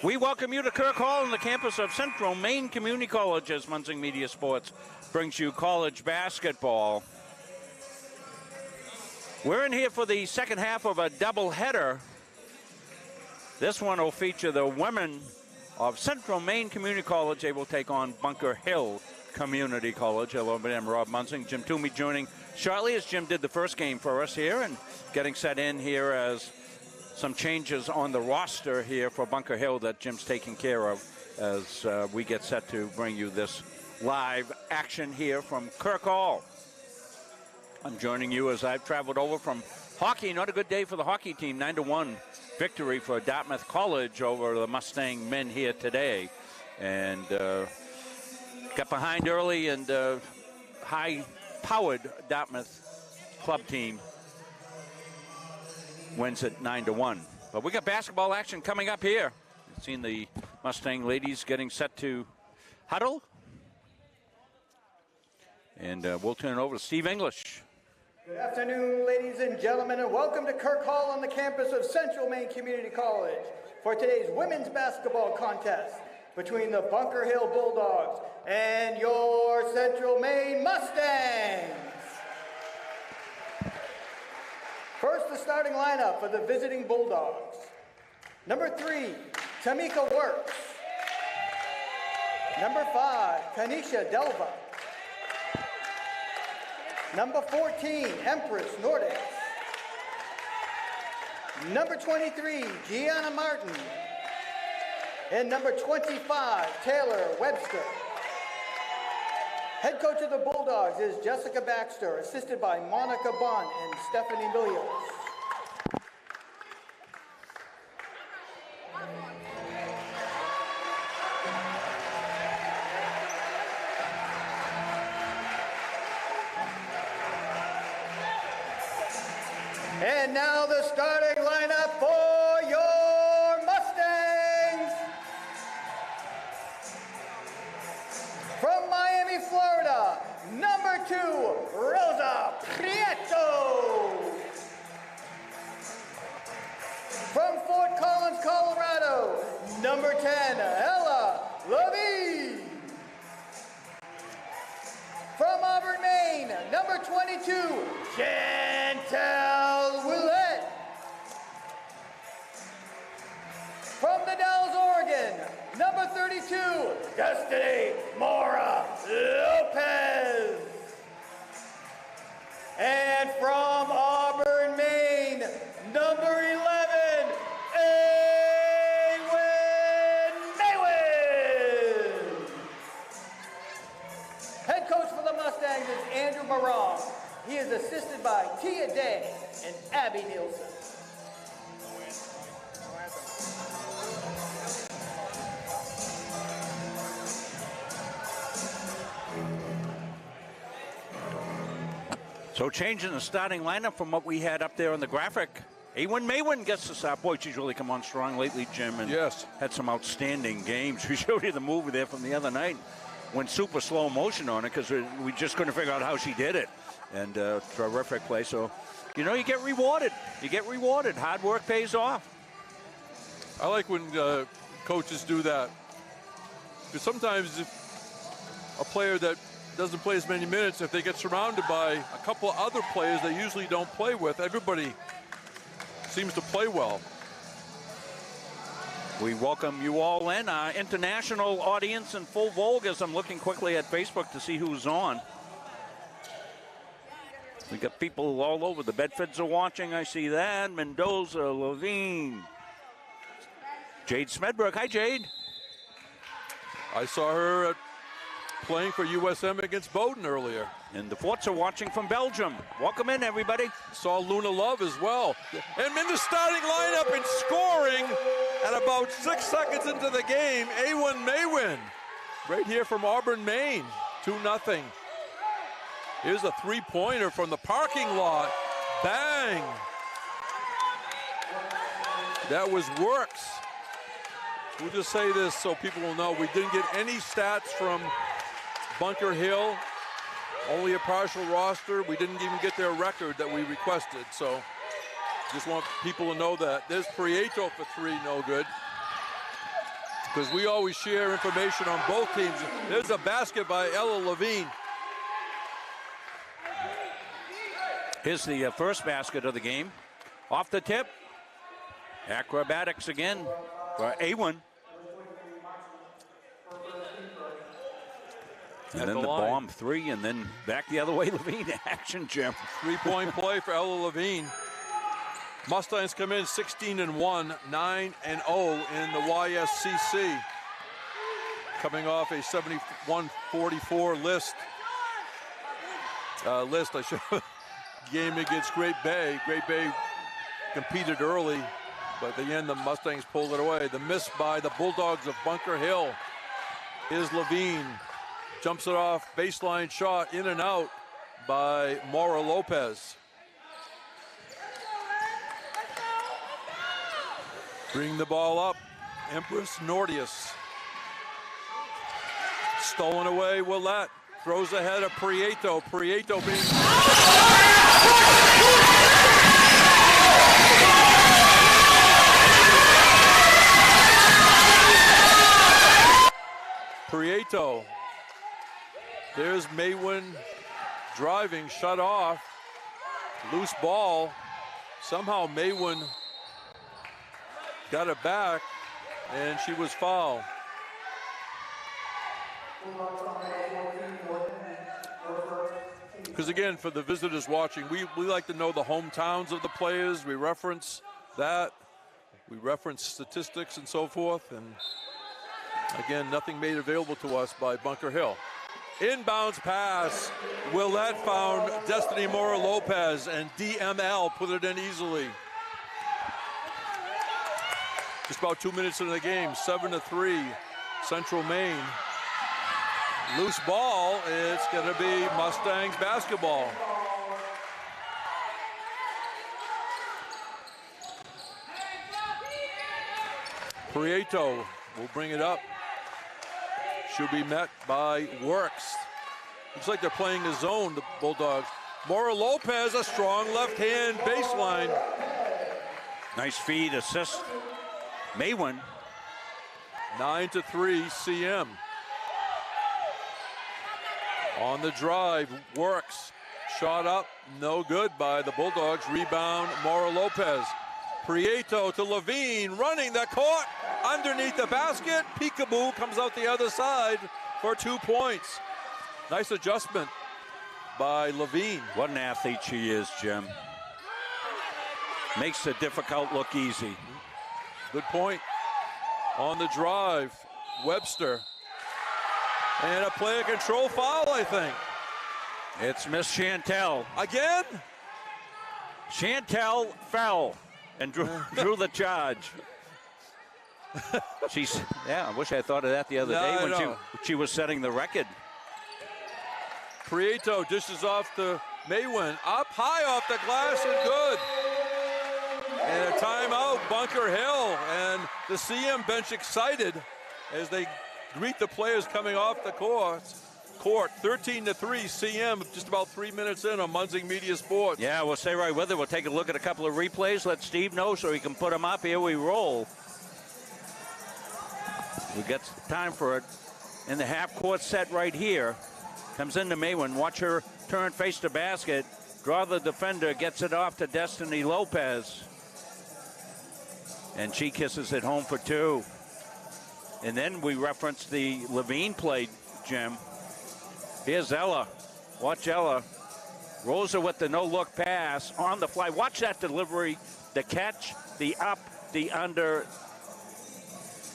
We welcome you to Kirk Hall on the campus of Central Maine Community College as Munzing Media Sports brings you college basketball. We're in here for the second half of a doubleheader. This one will feature the women of Central Maine Community College. They will take on Bunker Hill Community College. Hello, I'm Rob Munzing. Jim Toomey joining shortly as Jim did the first game for us here and getting set in here as some changes on the roster here for Bunker Hill that Jim's taking care of as we get set to bring you this live action here from Kirk Hall. I'm joining you as I've traveled over from hockey. Not a good day for the hockey team. 9-1 victory for Dartmouth College over the Mustang men here today. And got behind early, and high-powered Dartmouth club team wins at 9-1. But we got basketball action coming up here. You've seen the Mustang ladies getting set to huddle. And we'll turn it over to Steve English. Good afternoon, ladies and gentlemen, and welcome to Kirk Hall on the campus of Central Maine Community College for today's women's basketball contest between the Bunker Hill Bulldogs and your Central Maine Mustangs. First, the starting lineup for the visiting Bulldogs. Number 3, Tamika Works. Number 5, Kanisha Delva. Number 14, Empress Nordics. Number 23, Gianna Martin. And number 25, Taylor Webster. Head coach of the Bulldogs is Jessica Baxter, assisted by Monica Bunn and Stephanie Williams. And now the starting lineup for your Mustangs. From Miami, Florida, number 2, Rosa Prieto. From Fort Collins, Colorado, number 10, Ella Levy. From Auburn, Maine, number 22, Chantel Willett. From the Dalles, Oregon, number 32, Destiny Mora Lopez. And from Auburn, Maine, number 11, Awen Maywin. Head coach for the Mustangs is Andrew Marong. He is assisted by Tia Day and Abby Nielsen. So changing the starting lineup from what we had up there on the graphic. Awen Maywin gets the start. Boy, she's really come on strong lately, Jim, and yes, had some outstanding games. We showed you the movie there from the other night. Went super slow motion on it because we just couldn't figure out how she did it. And terrific play. So, you know, you get rewarded. You get rewarded. Hard work pays off. I like when coaches do that. Because sometimes if a player that doesn't play as many minutes, if they get surrounded by a couple other players they usually don't play with, everybody seems to play well. We welcome you all in. Our international audience in full vogue as I'm looking quickly at Facebook to see who's on. We got people all over. The Bedfords are watching. I see that. Mendoza, Levine. Jade Smedberg. Hi, Jade. I saw her playing for USM against Bowdoin earlier. And the Forts are watching from Belgium. Welcome in, everybody. Saw Luna Love as well. And in the starting lineup and scoring at about 6 seconds into the game, Awen Maywin. Right here from Auburn, Maine. 2-0. Here's a three-pointer from the parking lot. Bang! That was Works. We'll just say this so people will know. We didn't get any stats from Bunker Hill. Only a partial roster. We didn't even get their record that we requested. So just want people to know that. There's Prieto for 3, no good. because we always share information on both teams. There's a basket by Ella Levine. Here's the first basket of the game. Off the tip. Acrobatics again for A1. And then the bomb three, and then back the other way. Levine action, Jim. 3-point play for Ella Levine. Mustangs come in 16-1, 9-0 in the YSCC. Coming off a 71-44 game against Great Bay. Great Bay competed early, but at the end the Mustangs pulled it away. The miss by the Bulldogs of Bunker Hill is Levine. Jumps it off, baseline shot, in and out by Maura Lopez. Bring the ball up, Empress Nordius. Stolen away, Willette. Throws ahead of Prieto. Prieto being... Prieto. There's Maywin driving, shut off. Loose ball. Somehow Maywin got it back, and she was fouled. Because again, for the visitors watching, we like to know the hometowns of the players. We reference that. We reference statistics and so forth. And again, nothing made available to us by Bunker Hill. Inbounds pass. Willette found Destiny Maura Lopez, and DML put it in easily. Just about 2 minutes into the game, 7-3, Central Maine. Loose ball, it's gonna be Mustangs basketball. Prieto will bring it up. She'll be met by Works. Looks like they're playing a zone, the Bulldogs. Maura Lopez, a strong left hand baseline. Nice feed, assist. Maywin. 9-3 CM. On the drive, Works. Shot up, no good by the Bulldogs. Rebound, Maura Lopez. Prieto to Levine, running the court underneath the basket. Peekaboo comes out the other side for 2 points. Nice adjustment by Levine. What an athlete she is, Jim. Makes the difficult look easy. Good point. On the drive, Webster. And a player control foul, I think. It's Miss Chantel. Again? Chantel fell and drew the charge. I wish I thought of that the other day when she was setting the record. Prieto dishes off to Maywin. Up high off the glass and good. And a timeout, Bunker Hill. And the CM bench excited as they greet the players coming off the court. 13-3 CM, just about 3 minutes in on Munzing Media Sports. Yeah, we'll stay right with it. We'll take a look at a couple of replays. Let Steve know so he can put them up. Here we roll. We got time for it in the half-court set right here. Comes into Maywin. Watch her turn, face the basket. Draw the defender, gets it off to Destiny Lopez. And she kisses it home for two. And then we reference the Levine play, Jim. Here's Ella. Watch Ella. Rosa with the no-look pass on the fly. Watch that delivery, the catch, the up, the under.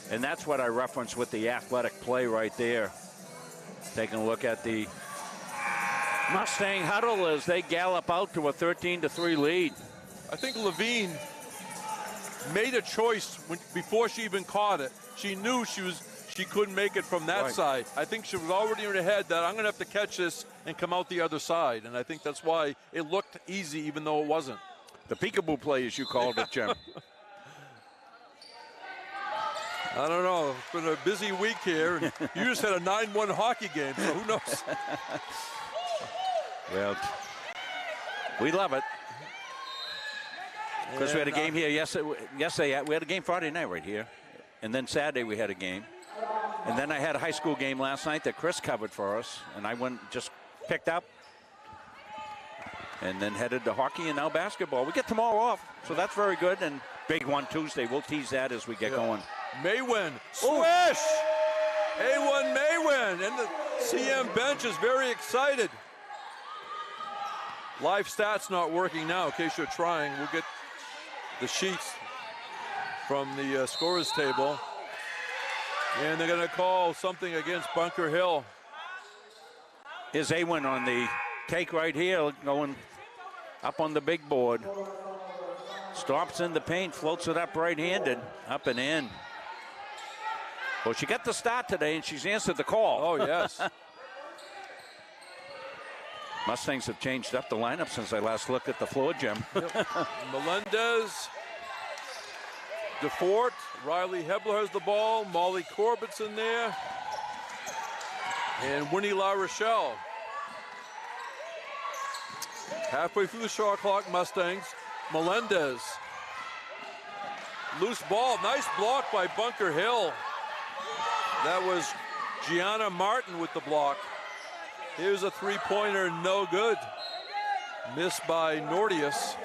And that's what I reference with the athletic play right there. Taking a look at the Mustang huddle as they gallop out to a 13-3 lead. I think Levine made a choice before she even caught it. She knew she couldn't make it from that side. I think she was already in her head that I'm going to have to catch this and come out the other side. And I think that's why it looked easy even though it wasn't. The peekaboo play, as you called it, Jim. I don't know. It's been a busy week here. You just had a 9-1 hockey game, so who knows? Well, we love it. Because we had a game here yesterday. We had a game Friday night right here. And then Saturday we had a game. And then I had a high school game last night that Chris covered for us, and I went just picked up and then headed to hockey and now basketball. We get tomorrow off, so that's very good. And big one Tuesday. We'll tease that as we get going. Maywin, swish! A1 Maywin, and the CM bench is very excited. Live stats not working now, in case you're trying. We'll get the sheets from the scorers table. And they're going to call something against Bunker Hill. Here's Awin on the take right here, going up on the big board. Stops in the paint, floats it up right-handed, up and in. Well, she got the start today, and she's answered the call. Oh, yes. Mustangs have changed up the lineup since I last looked at the floor, Jim. Yep. Melendez, DeFort, Riley Hebler has the ball, Molly Corbett's in there, and Winnie La Rochelle. Halfway through the shot clock, Mustangs. Melendez. Loose ball, nice block by Bunker Hill. That was Gianna Martin with the block. Here's a three-pointer, no good. Missed by Nordius.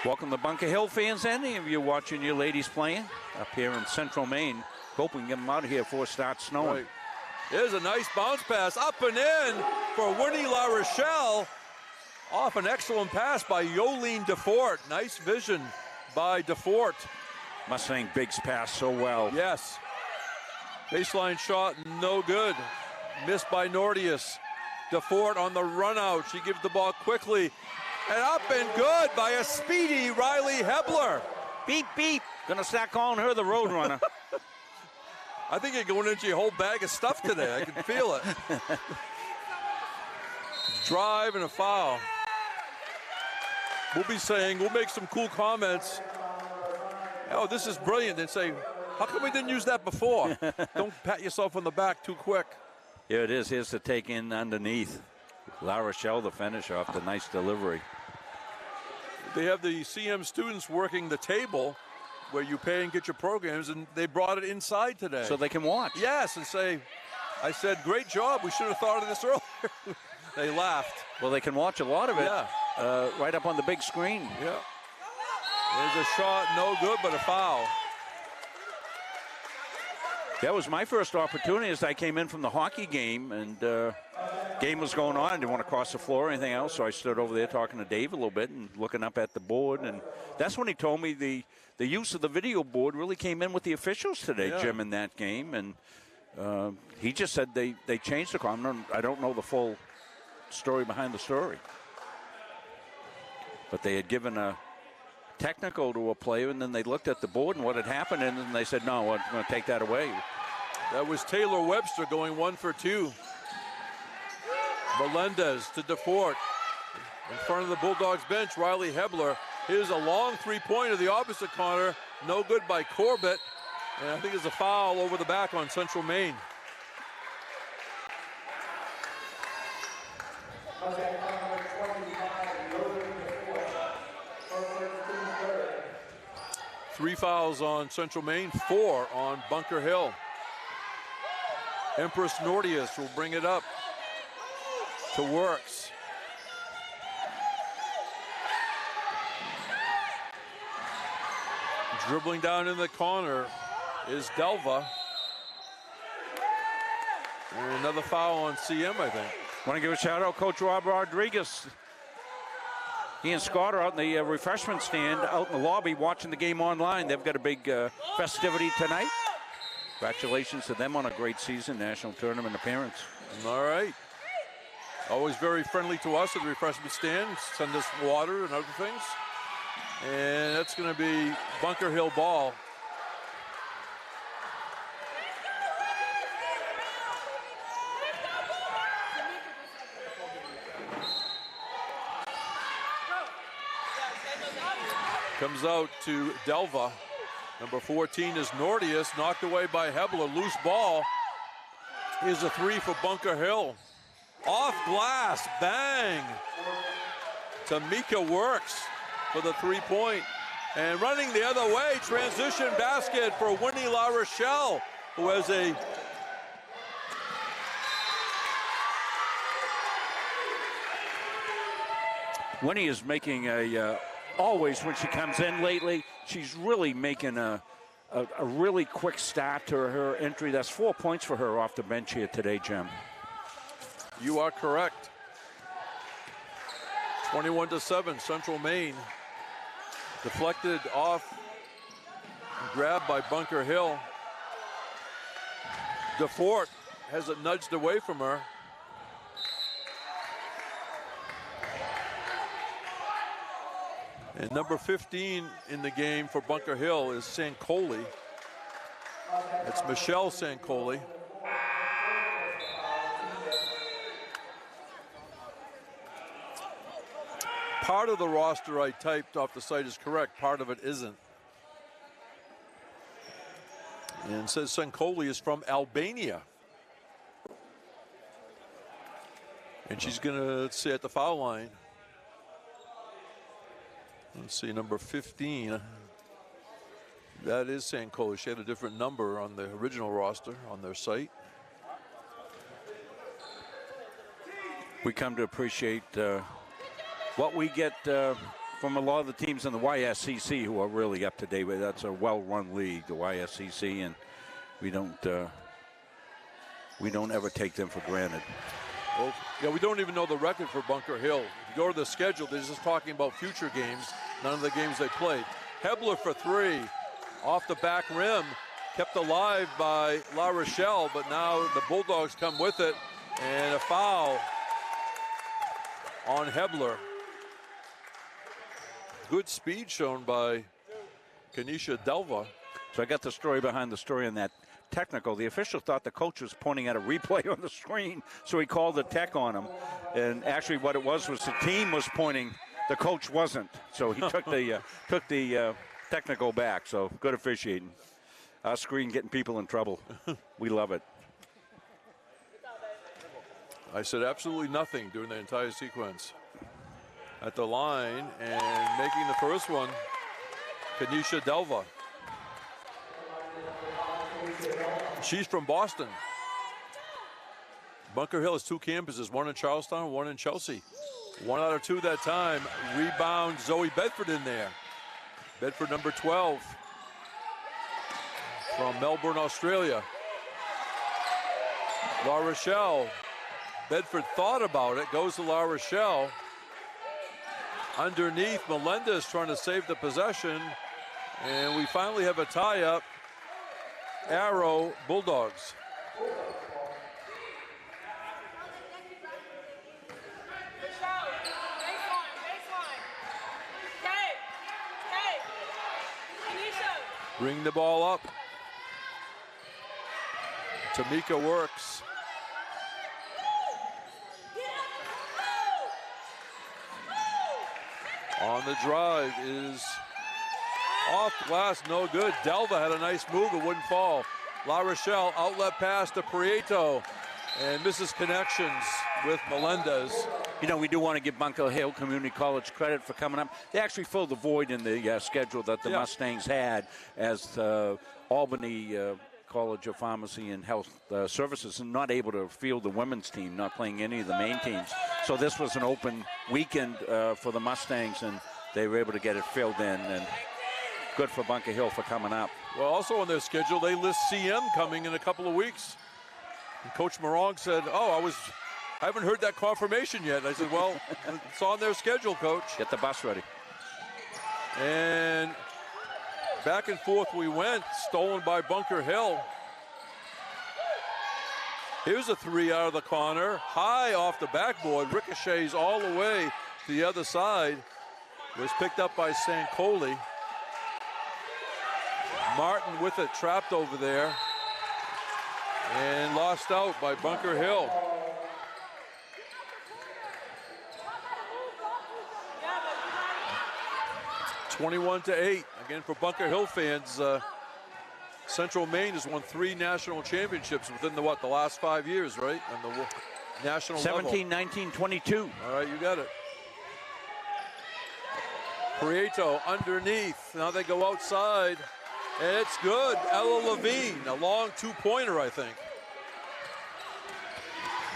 Welcome to Bunker Hill fans. Any of you watching your ladies playing up here in Central Maine? Hope we can get them out of here before it starts snowing. Right. There's a nice bounce pass up and in for Winnie La Rochelle. Off an excellent pass by Yolene DeFort. Nice vision by DeFort. Mustang Biggs passed so well. Yes. Baseline shot, no good. Missed by Nordius. DeFort on the run out. She gives the ball quickly. And up and good by a speedy Riley Hebler. Beep, beep. Gonna start calling her the road runner. I think you're going into your whole bag of stuff today. I can feel it. Drive and a foul. We'll make some cool comments. Oh, this is brilliant. And say, how come we didn't use that before? Don't pat yourself on the back too quick. Here it is. Here's the take in underneath. La Rochelle, the finish off the nice delivery. They have the CM students working the table where you pay and get your programs, and they brought it inside today. So they can watch. Yes, and say, I said, great job. We should have thought of this earlier. They laughed. Well, they can watch a lot of it. Yeah. Right up on the big screen. Yeah. There's a shot, no good, but a foul. That was my first opportunity as I came in from the hockey game, and game was going on. I didn't want to cross the floor or anything else, so I stood over there talking to Dave a little bit and looking up at the board. And that's when he told me the use of the video board really came in with the officials today, yeah. Jim, in that game. And he just said they changed the call. I don't know the full story behind the story. But they had given a technical to a player, and then they looked at the board and what had happened, and then they said, no, we're going to take that away. That was Taylor Webster going 1 for 2. Melendez to DeFort. In front of the Bulldogs bench, Riley Hebler. Here's a long three-pointer, the opposite corner. No good by Corbett. And I think there's a foul over the back on Central Maine. Three fouls on Central Maine, 4 on Bunker Hill. Empress Nordius will bring it up to Works. Dribbling down in the corner is Delva. And another foul on CM, I think. Want to give a shout out, Coach Rob Rodriguez. He and Scott are out in the refreshment stand out in the lobby watching the game online. They've got a big festivity tonight. Congratulations to them on a great season, national tournament appearance. All right. Always very friendly to us at the refreshment stand. Send us water and other things. And that's going to be Bunker Hill ball. Comes out to Delva. Number 14 is Nordius, knocked away by Hebler. Loose ball. Here's a 3 for Bunker Hill. Off glass, bang. Tamika Works for the 3-point. And running the other way, transition basket for Winnie La Rochelle, who has a Winnie is making always when she comes in lately, she's really making a really quick start to her entry. That's 4 points for her off the bench here today, Jim. You are correct. 21-7, Central Maine. Deflected off, grabbed by Bunker Hill. DeFort has it nudged away from her. And number 15 in the game for Bunker Hill is Sancoli. It's Michelle Sancoli. Part of the roster I typed off the site is correct. Part of it isn't. And it says Sancoli is from Albania. And she's going to sit at the foul line. Let's see, number 15. That is Sancoli. She had a different number on the original roster on their site. We come to appreciate what we get from a lot of the teams in the YSCC who are really up to date with. That's a well-run league, the YSCC, and we don't ever take them for granted. Well, yeah, we don't even know the record for Bunker Hill. If you go to the schedule, they're just talking about future games, none of the games they played. Hebler for three, off the back rim, kept alive by La Rochelle, but now the Bulldogs come with it, and a foul on Hebler. Good speed shown by Kenesha Delva. So I got the story behind the story on that technical. The official thought the coach was pointing at a replay on the screen, so he called the tech on him. And actually what it was the team was pointing, the coach wasn't. So he took the technical back. So good officiating. Our screen getting people in trouble. We love it. I said absolutely nothing during the entire sequence. At the line and making the first one, Kenesha Delva. She's from Boston. Bunker Hill has two campuses, one in Charlestown, one in Chelsea. 1 out of 2 that time. Rebound, Zoe Bedford in there. Bedford number 12 from Melbourne, Australia. La Rochelle. Bedford thought about it, goes to La Rochelle. Underneath, Melendez trying to save the possession. And we finally have a tie-up. Arrow Bulldogs. Bring the ball up. Tamika works. On the drive is off glass, no good. Delva had a nice move, it wouldn't fall. La Rochelle, outlet pass to Prieto, and misses connections with Melendez. You know, we do want to give Bunker Hill Community College credit for coming up. They actually filled the void in the schedule that the Mustangs had, as Albany College of Pharmacy and Health Services and not able to field the women's team, not playing any of the main teams. So this was an open weekend for the Mustangs, and they were able to get it filled in. And good for Bunker Hill for coming up. Well, also on their schedule, they list CM coming in a couple of weeks. And Coach Morong said, I haven't heard that confirmation yet. I said, well, it's on their schedule, Coach. Get the bus ready. And back and forth we went, stolen by Bunker Hill. Here's a three out of the corner, high off the backboard, ricochets all the way to the other side. Was picked up by Sancoli. Martin with it, trapped over there, and lost out by Bunker Hill. (21-8). Again, for Bunker Hill fans, Central Maine has won 3 national championships within the last 5 years, right? On the national 17, level. 19, 22. All right, you got it. Prieto underneath. Now they go outside. And it's good. Ella Levine, a long two-pointer, I think.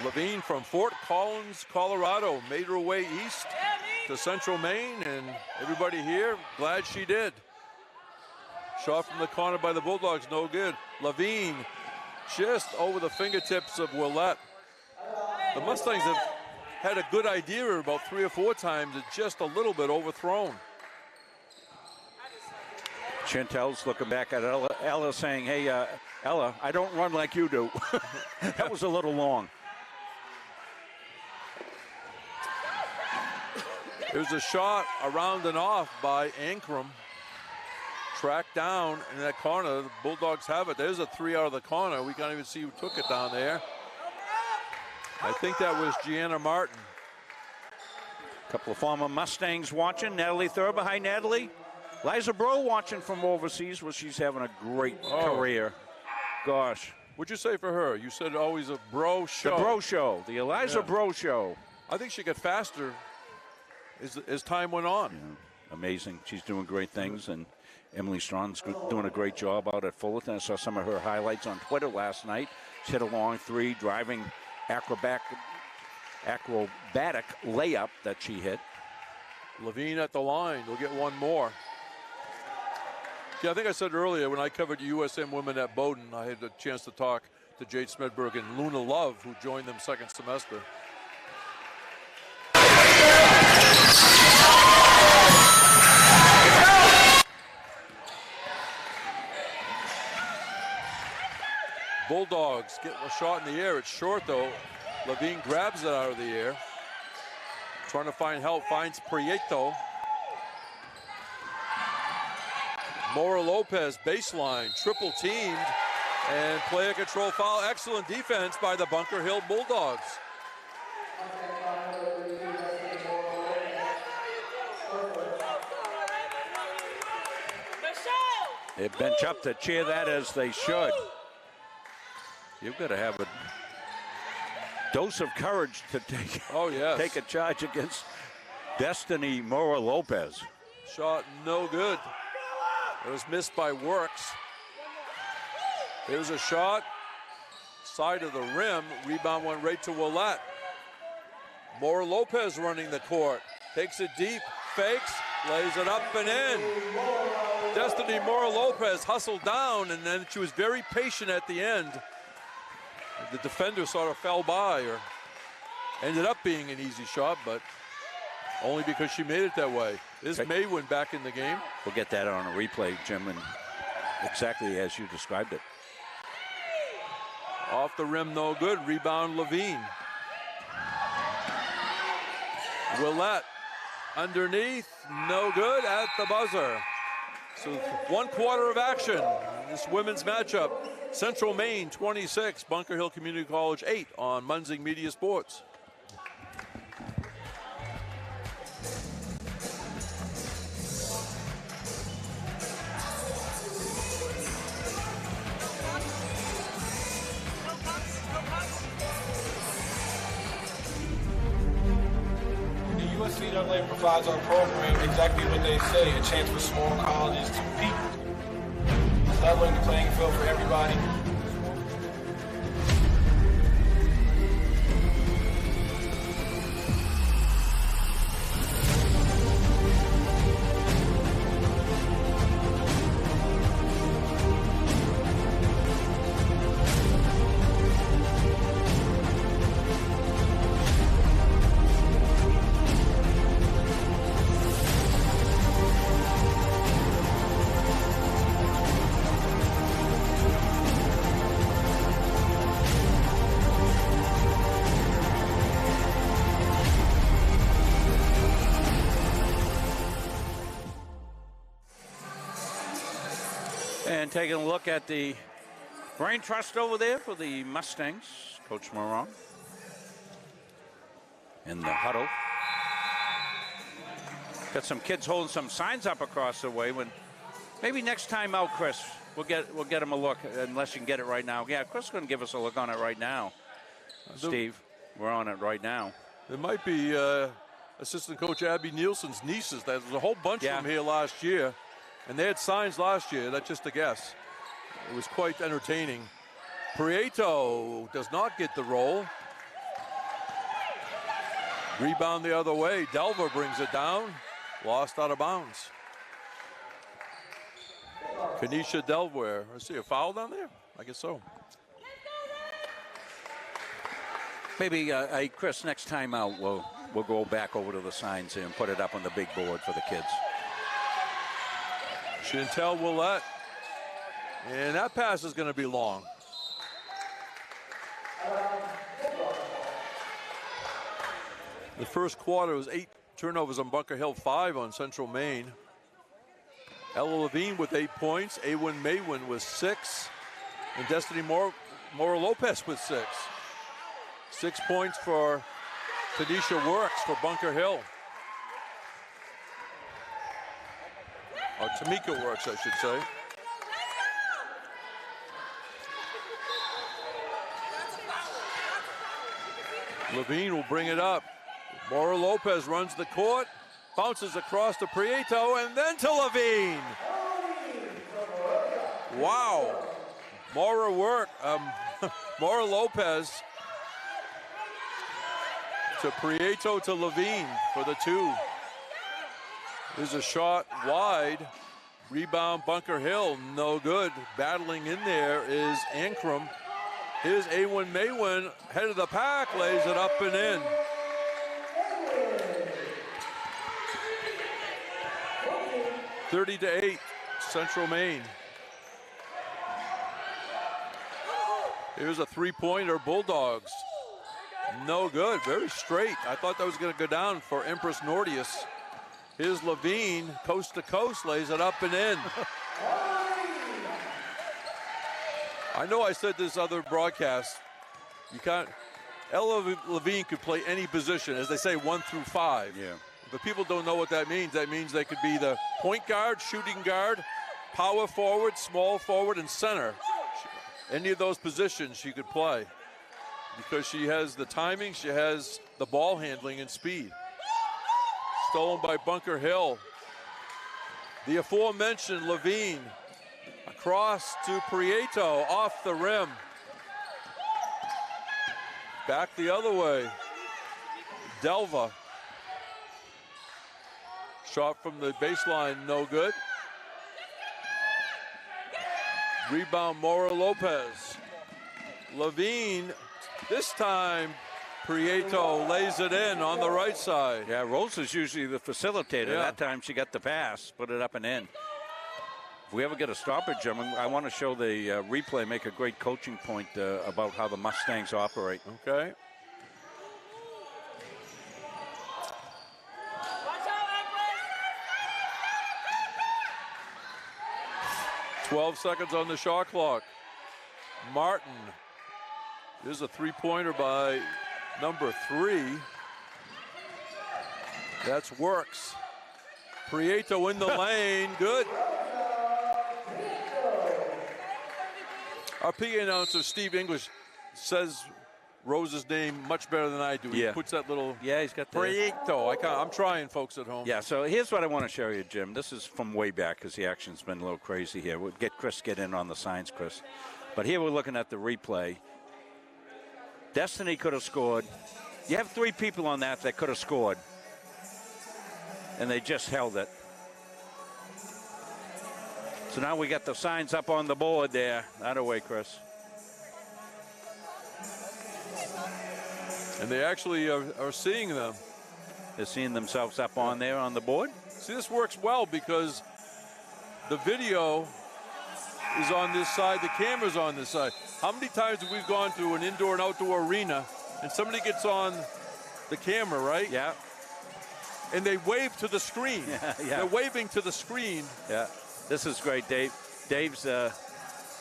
Levine from Fort Collins, Colorado, made her way east to Central Maine, and everybody here glad she did. Shot from the corner by the Bulldogs, no good. Levine just over the fingertips of Willette. The Mustangs have had a good idea about 3 or 4 times. It's just a little bit overthrown. Chantel's looking back at Ella saying, hey, Ella, I don't run like you do. That was a little long. There's a shot around and off by Ankrum. Tracked down in that corner. The Bulldogs have it. There's a 3 out of the corner. We can't even see who took it down there. I think that was Gianna Martin. A couple of former Mustangs watching. Natalie Thurber. Hi, Natalie. Liza Bro watching from overseas. Well, she's having a great career. Gosh. What'd you say for her? You said always a Bro show. The Bro Show. The Eliza Bro Show. I think she got faster as time went on. Yeah, amazing. She's doing great things. And Emily Strong's doing a great job out at Fullerton. I saw some of her highlights on Twitter last night. She hit a long 3, driving acrobatic layup that she hit. Levine at the line. We'll get one more. Yeah, I think I said earlier when I covered USM women at Bowdoin, I had a chance to talk to Jade Smedberg and Luna Love, who joined them second semester. Bulldogs get a shot in the air. It's short, though. Levine grabs it out of the air. Trying to find help, finds Prieto. Mora Lopez, baseline, triple teamed, and player control foul. Excellent defense by the Bunker Hill Bulldogs. They bench up to cheer that as they should. You've got to have a dose of courage to take a charge against Destiny Mora Lopez. Shot no good. It was missed by Works. There's a shot, side of the rim. Rebound went right to Willette. Mora Lopez running the court. Takes it deep, fakes, lays it up and in. Destiny Mora Lopez hustled down, and then she was very patient at the end. The defender sort of fell by, or ended up being an easy shot, but only because she made it that way. Is Maywin back in the game? We'll get that on a replay, Jim, and exactly as you described it. Off the rim, no good. Rebound, Levine. Willette underneath, no good at the buzzer. So 1 quarter of action in this women's matchup. Central Maine 26, Bunker Hill Community College 8 on Munzing Media Sports. USCAA provides our program exactly what they say, a chance for small colleges to compete. Leveling the playing field for everybody. And taking a look at the brain trust over there for the Mustangs, Coach Moron in the huddle. Got some kids holding some signs up across the way. When maybe next time out, Chris, we'll get them a look, unless you can get it right now. Yeah, Chris is going to give us a look on it right now. Steve, we're on it right now. There might be assistant coach Abby Nielsen's nieces. There was a whole bunch Yeah. of them here last year, and they had signs last year. That's just a guess. It was quite entertaining. Prieto does not get the roll. Rebound the other way. Delver brings it down. Lost out of bounds. Kanisha Delver. I see a foul down there? I guess so. Maybe, Chris, next time out, we'll go back over to the signs here and put it up on the big board for the kids. Chantel Willette. And that pass is going to be long. The first quarter was 8 turnovers on Bunker Hill, 5 on Central Maine. Ella Levine with 8 points. Awen Maywin with 6. And Destiny Mora Lopez with 6. 6 points for Tanisha Works for Bunker Hill. Or Tamika Works, I should say. Levine will bring it up. Mora Lopez runs the court, bounces across to Prieto, and then to Levine. Wow. Mora Lopez to Prieto to Levine for the 2. There's a shot wide. Rebound Bunker Hill, no good. Battling in there is Ankrum. Here's Awen Maywin, head of the pack, lays it up and in. (30-8), Central Maine. Here's a 3-pointer, Bulldogs. No good, very straight. I thought that was going to go down for Empress Nordius. Here's Levine, coast to coast, lays it up and in. I know I said this other broadcast, you can't, Ella Levine could play any position, as they say, 1 through 5. Yeah. But people don't know what that means. That means they could be the point guard, shooting guard, power forward, small forward, and center. Any of those positions she could play because she has the timing, she has the ball handling and speed. Stolen by Bunker Hill. The aforementioned Levine across to Prieto, off the rim. Back the other way. Delva. Shot from the baseline, no good. Rebound, Mora Lopez. Levine, this time Prieto lays it in on the right side. Yeah, Rose is usually the facilitator. Yeah. That time she got the pass, put it up and in. If we ever get a stoppage, I want to show the replay, make a great coaching point about how the Mustangs operate. Okay. 12 seconds on the shot clock. Martin. There's a 3-pointer by number 3. That's Works. Prieto in the lane. Good. Our PA announcer, Steve English, says Rose's name much better than I do. Yeah. He puts that little He's got the Prieto. I'm trying, folks at home. Yeah, so here's what I want to show you, Jim. This is from way back because the action's been a little crazy here. We'll get in on the signs, Chris. But here we're looking at the replay. Destiny could have scored. You have 3 people on that could have scored. And they just held it. So now we got the signs up on the board there. That away, Chris. And they actually are seeing them. They're seeing themselves up on there on the board. See, this works well because the video is on this side, the camera's on this side. How many times have we gone to an indoor and outdoor arena and somebody gets on the camera, right? Yeah. And they wave to the screen. Yeah. They're waving to the screen. Yeah. This is great, Dave. Dave's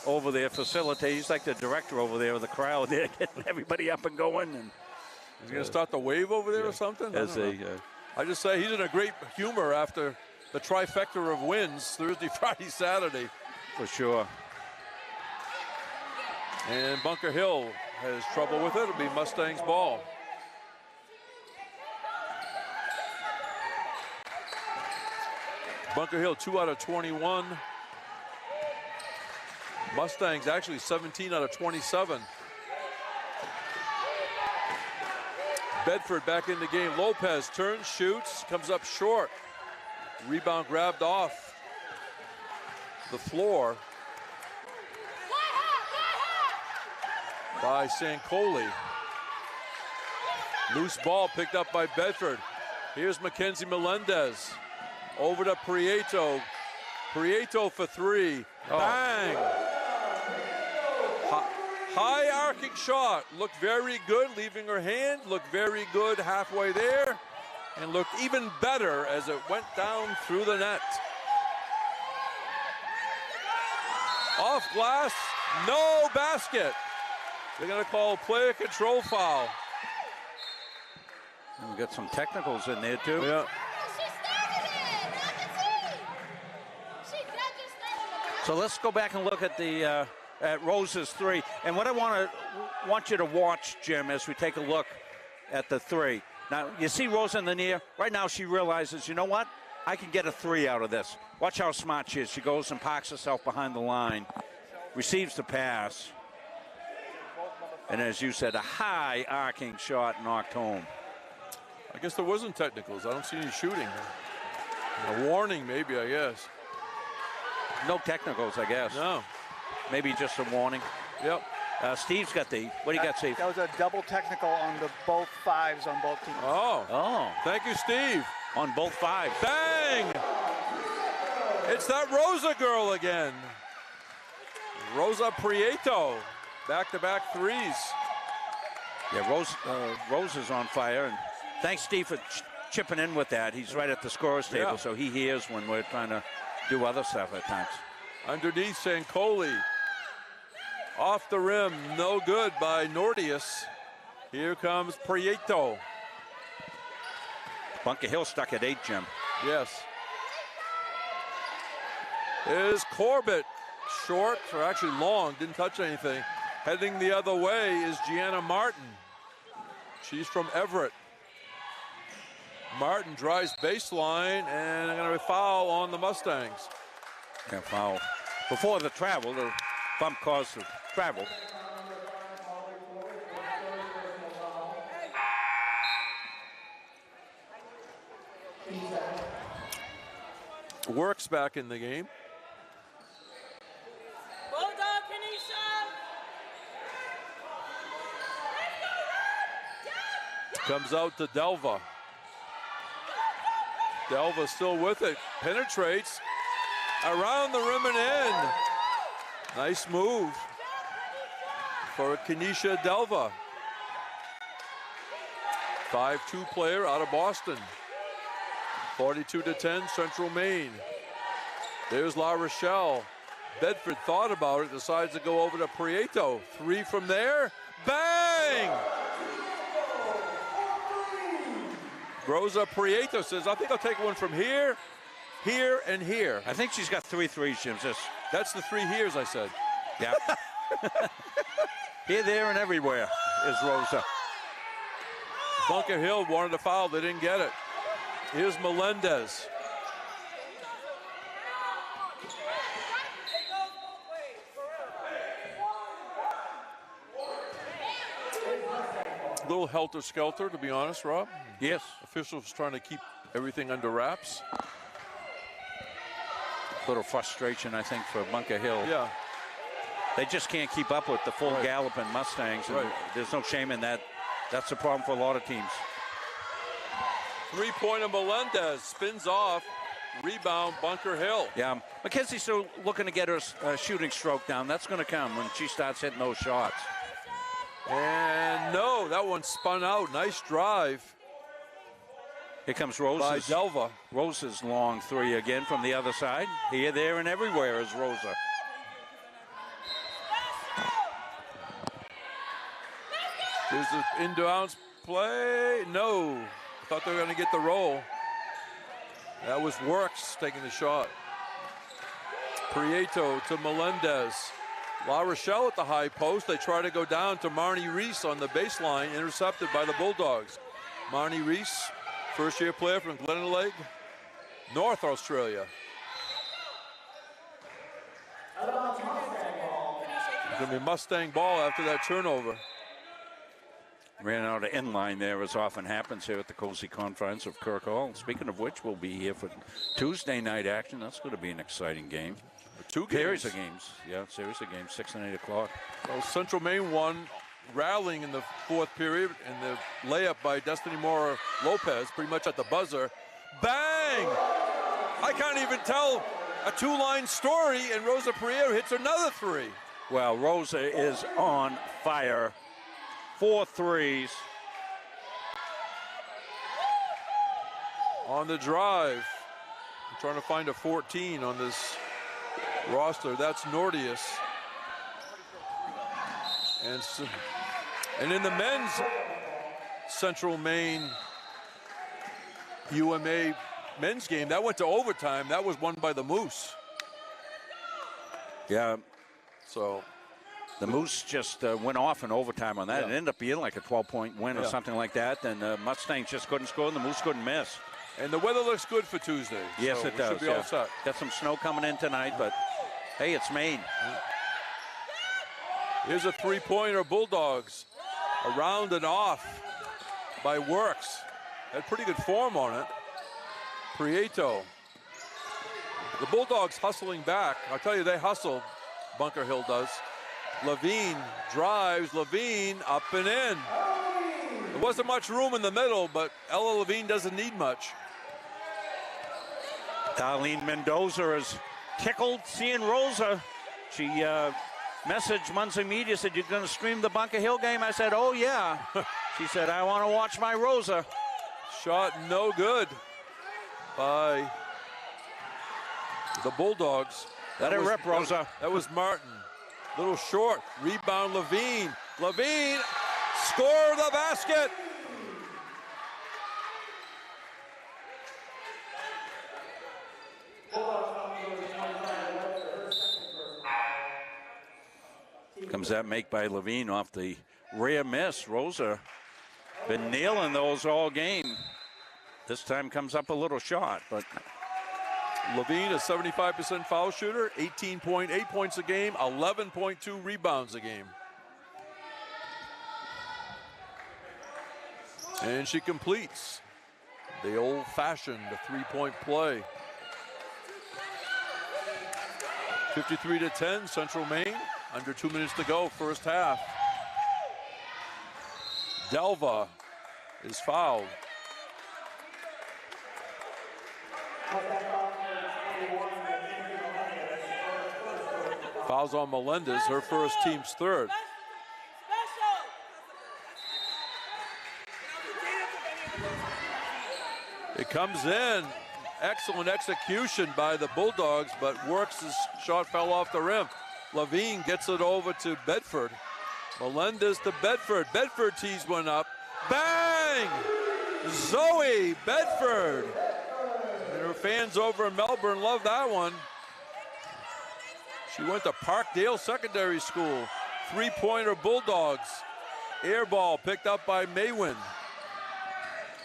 over there facilitating. He's like the director over there with the crowd there, getting everybody up and going. And he's going to start the wave over there or something? I just say he's in a great humor after the trifecta of wins Thursday, Friday, Saturday. For sure. And Bunker Hill has trouble with it. It'll be Mustangs ball. Bunker Hill 2 out of 21. Mustangs actually 17 out of 27. Bedford back in the game. Lopez turns, shoots, comes up short. Rebound grabbed off the floor by Sancoli. Loose ball picked up by Bedford. Here's Mackenzie Melendez. Over to Prieto. Prieto for three. Oh. Bang! High arcing shot. Looked very good, leaving her hand. Looked very good halfway there. And looked even better as it went down through the net. Off glass, no basket. They're going to call player control foul. And we got some technicals in there too. Yeah. So let's go back and look at the at Rose's three. And what I want you to watch, Jim, as we take a look at the three. Now, you see Rose in the near. Right now she realizes, you know what? I can get a three out of this. Watch how smart she is. She goes and parks herself behind the line, receives the pass. And as you said, a high arcing shot knocked home. I guess there wasn't technicals. I don't see any shooting. A warning, maybe, I guess. No technicals, I guess. No. Maybe just a warning. Yep. Steve's got the, what do you got, Steve? That was a double technical on the both fives on both teams. Oh. Thank you, Steve. On both fives. Bang! It's that Rosa girl again. Rosa Prieto. Back-to-back threes. Yeah, Rose is on fire. And thanks, Steve, for chipping in with that. He's right at the scorer's table, so he hears when we're trying to do other stuff at times. Underneath Sancoli. Off the rim, no good by Nordius. Here comes Prieto. Bunker Hill stuck at 8, Jim. Yes. Is Corbett short, or actually long, didn't touch anything. Heading the other way is Gianna Martin. She's from Everett. Martin drives baseline, and they're going to foul on the Mustangs. Yeah, foul. Before the travel, the bump caused the travel. Works back in the game. Comes out to Delva. Delva still with it. Penetrates around the rim and in. Nice move for Kenesha Delva. 5'2" player out of Boston. 42-10, Central Maine. There's La Rochelle. Bedford thought about it, decides to go over to Prieto. Three from there. Bang! Rosa Prieto says, I think I'll take one from here, here, and here. I think she's got 3 threes, Jim. That's the 3 heres, I said. Yeah. Here, there, and everywhere is Rosa. Bunker Hill wanted a foul. They didn't get it. Here's Melendez. A little helter-skelter, to be honest, Rob. Yes. Officials trying to keep everything under wraps. A little frustration, I think, for Bunker Hill. Yeah. They just can't keep up with the full galloping Mustangs. And there's no shame in that. That's the problem for a lot of teams. Three-pointer Melendez spins off. Rebound, Bunker Hill. Yeah, Mackenzie's still looking to get her shooting stroke down. That's going to come when she starts hitting those shots. And no, that one spun out. Nice drive. Here comes Rose's. By Delva. Rose's long 3 again from the other side. Here, there, and everywhere is Rosa. There's the inbounds play. No. I thought they were going to get the roll. That was Works taking the shot. Prieto to Melendez. La Rochelle at the high post. They try to go down to Marnie Reese on the baseline, intercepted by the Bulldogs. Marnie Reese, first-year player from Glenelg, North Australia. It's going to be Mustang ball after that turnover. Ran out of inline there, as often happens here at the cozy confines of Kirk Hall. Speaking of which, we'll be here for Tuesday night action. That's going to be an exciting game. Two series of games. Yeah, series of games, 6 and 8 o'clock. So Central Maine won, rallying in the fourth period, and the layup by Destiny Mora Lopez, pretty much at the buzzer. Bang! I can't even tell a two-line story, and Rosa Pereira hits another three. Well, Rosa is on fire. 4 threes. On the drive. I'm trying to find a 14 on this roster. That's Nordius. And in the men's Central Maine UMA men's game, that went to overtime. That was won by the Moose. Yeah. So the Moose just went off in overtime on that. Yeah. It ended up being like a 12-point win or Yeah. something like that. And the Mustangs just couldn't score, and the Moose couldn't miss. And the weather looks good for Tuesday. Yes, so it we does. Should be all set. Got some snow coming in tonight, but hey, it's Maine. Here's a three-pointer, Bulldogs. Around and off by Works. Had pretty good form on it. Prieto. The Bulldogs hustling back. I'll tell you, they hustle. Bunker Hill does. Levine drives. Levine up and in. There wasn't much room in the middle, but Ella Levine doesn't need much. Darlene Mendoza is tickled seeing Rosa. She messaged Muncie Media, said, "You're going to stream the Bunker Hill game?" I said, "Oh, yeah." She said, "I want to watch my Rosa." Shot no good by the Bulldogs. Let it rip, Rosa. That was Martin. Little short. Rebound, Levine. Levine, score the basket. Comes that make by Levine off the rare miss. Rosa been nailing those all game. This time comes up a little short, but Levine, a 75% foul shooter, 18.8 points a game, 11.2 rebounds a game. And she completes the old-fashioned three-point play. 53-10, Central Maine. Under 2 minutes to go, first half. Delva is fouled. Fouls on Melendez, her first, team's third. It comes in. Excellent execution by the Bulldogs, but Works' shot fell off the rim. Levine gets it over to Bedford. Melendez to Bedford. Bedford tees one up. Bang! Zoe Bedford. And her fans over in Melbourne love that one. She went to Parkdale Secondary School. Three-pointer Bulldogs. Air ball picked up by Maywin.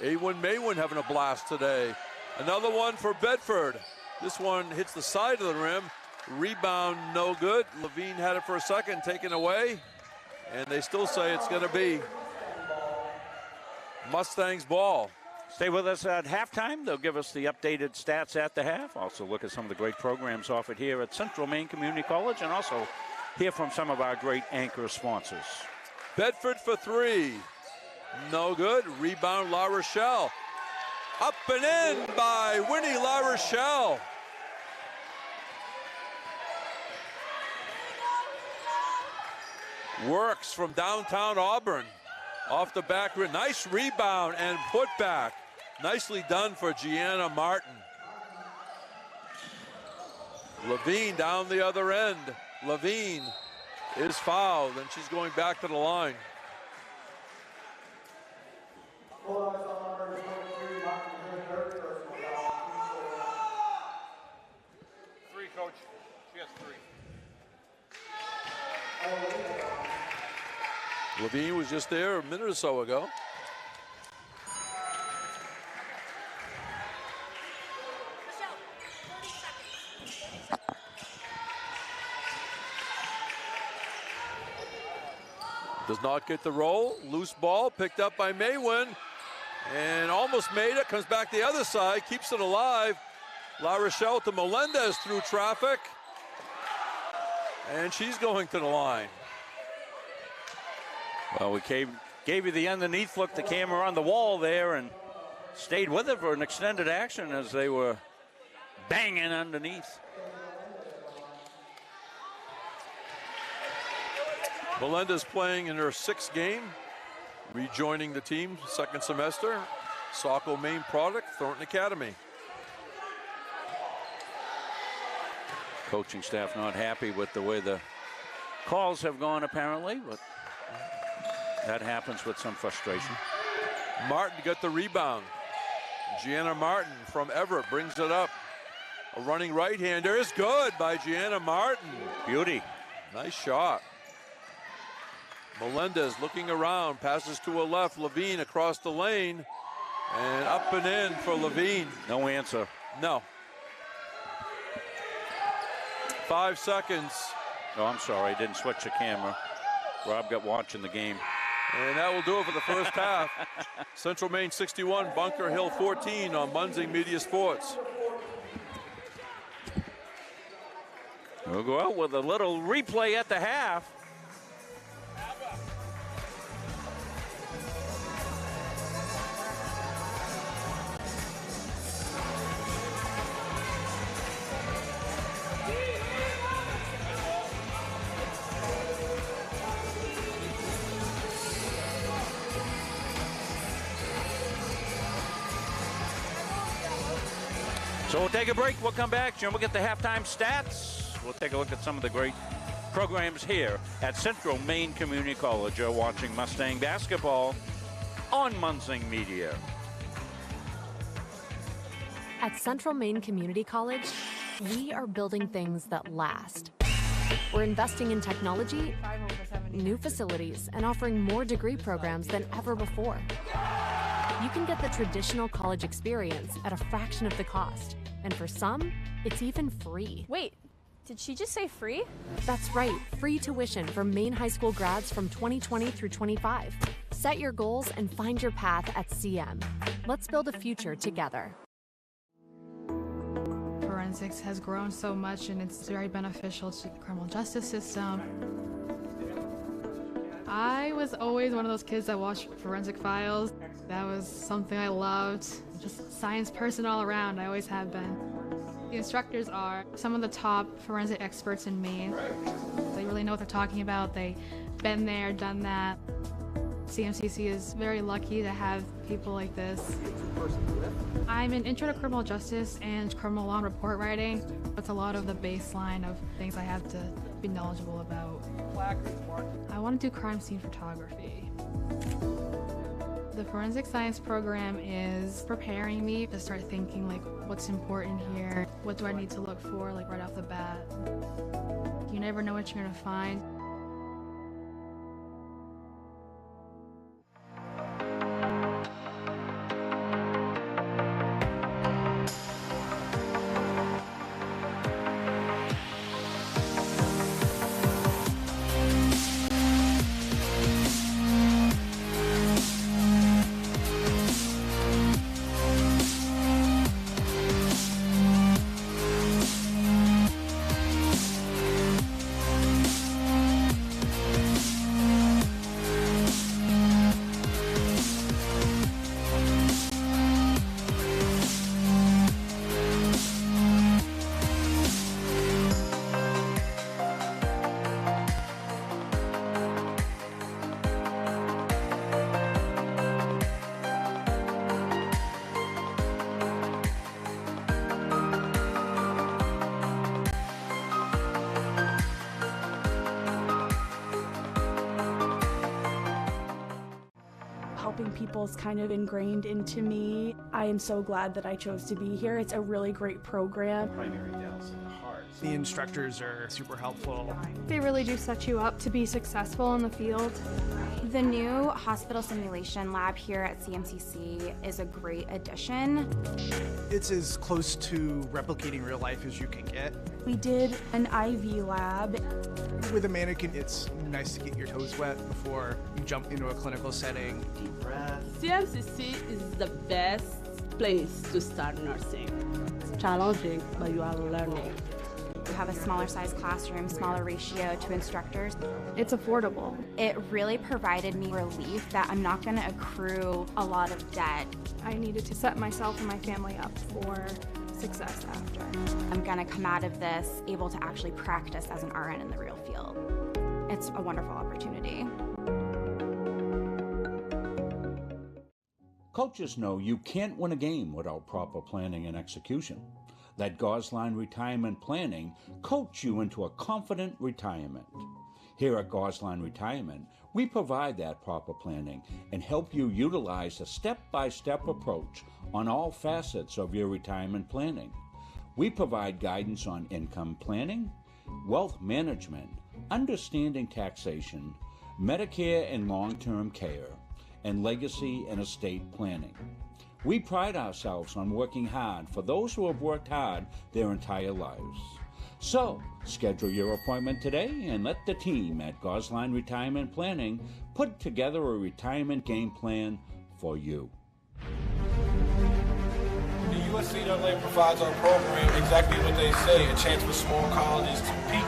Awen Maywin having a blast today. Another one for Bedford. This one hits the side of the rim. Rebound no good. Levine had it for a second, taken away. And they still say it's going to be Mustangs ball. Stay with us at halftime. They'll give us the updated stats at the half. Also look at some of the great programs offered here at Central Maine Community College, and also hear from some of our great anchor sponsors. Bedford for three. No good. Rebound La Rochelle. Up and in by Winnie La Rochelle. Works from downtown Auburn. Off the back rim. Nice rebound and put back. Nicely done for Gianna Martin. Levine down the other end. Levine is fouled, and she's going back to the line. Three, coach. She has three. Levine was just there a minute or so ago. Does not get the roll. Loose ball picked up by Maywin. And almost made it. Comes back the other side. Keeps it alive. La Rochelle to Melendez through traffic. And she's going to the line. Well, we gave you the underneath look, the camera on the wall there, and stayed with it for an extended action as they were banging underneath. Melendez playing in her 6th game, rejoining the team, 2nd semester. Saco Maine product, Thornton Academy. Coaching staff not happy with the way the calls have gone apparently, but that happens with some frustration. Martin got the rebound. Gianna Martin from Everett brings it up. A running right-hander is good by Gianna Martin. Beauty. Nice shot. Melendez looking around, passes to a left. Levine across the lane. And up and in for Levine. No answer. No. 5 seconds. Oh, I'm sorry, I didn't switch the camera. Rob got watching the game. And that will do it for the first half. Central Maine 61, Bunker Hill 14 on Munzing Media Sports. We'll go out with a little replay at the half. So we'll take a break. We'll come back. Jim, we'll get the halftime stats. We'll take a look at some of the great programs here at Central Maine Community College. You're watching Mustang basketball on Munzing Media. At Central Maine Community College, we are building things that last. We're investing in technology, new facilities, and offering more degree programs than ever before. You can get the traditional college experience at a fraction of the cost. And for some, it's even free. Wait, did she just say free? That's right, free tuition for Maine high school grads from 2020 through 25. Set your goals and find your path at CM. Let's build a future together. Forensics has grown so much and it's very beneficial to the criminal justice system. I was always one of those kids that watched Forensic Files. That was something I loved. Just a science person all around, I always have been. The instructors are some of the top forensic experts in Maine. They really know what they're talking about. They've been there, done that. CMCC is very lucky to have people like this. I'm an intro to criminal justice and criminal law and report writing. It's a lot of the baseline of things I have to be knowledgeable about. I want to do crime scene photography. The forensic science program is preparing me to start thinking like what's important here, what do I need to look for like right off the bat. You never know what you're going to find. Helping people is kind of ingrained into me. I am so glad that I chose to be here. It's a really great program. The instructors are super helpful. They really do set you up to be successful in the field. The new hospital simulation lab here at CMCC is a great addition. It's as close to replicating real life as you can get. We did an IV lab. With a mannequin, it's nice to get your toes wet before you jump into a clinical setting. Deep breath. CMCC is the best place to start nursing. It's challenging, but you are learning. We have a smaller size classroom, smaller ratio to instructors. It's affordable. It really provided me relief that I'm not going to accrue a lot of debt. I needed to set myself and my family up for success after. I'm going to come out of this able to actually practice as an RN in the real field. It's a wonderful opportunity. Coaches know you can't win a game without proper planning and execution. Let Gosline Retirement Planning coach you into a confident retirement. Here at Gosline Retirement, we provide that proper planning and help you utilize a step-by-step approach on all facets of your retirement planning. We provide guidance on income planning, wealth management, understanding taxation, Medicare and long-term care, and legacy and estate planning. We pride ourselves on working hard for those who have worked hard their entire lives. So, schedule your appointment today and let the team at Gosline Retirement Planning put together a retirement game plan for you. The USCAA provides our program exactly what they say, a chance for small colleges to compete.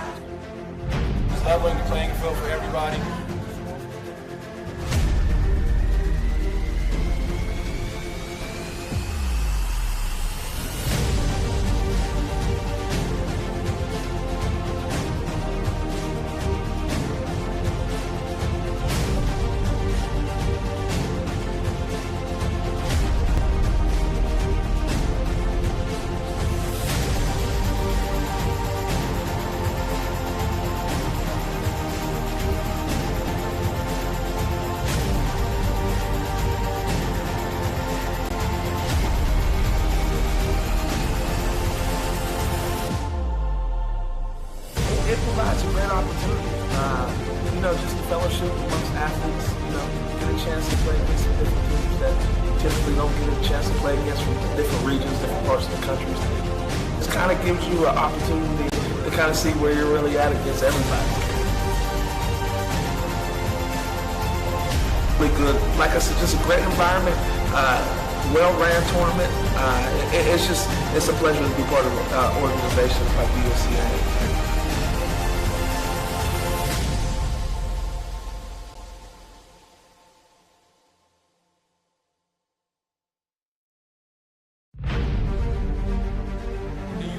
Leveling the playing field for everybody. It provides a great opportunity. Just the fellowship amongst athletes, get a chance to play against some different teams that typically don't get a chance to play against from different regions, different parts of the country. This kind of gives you an opportunity to kind of see where you're really at against everybody. Really good. Like I said, just a great environment, well-ran tournament. It's a pleasure to be part of organizations like the USCAA.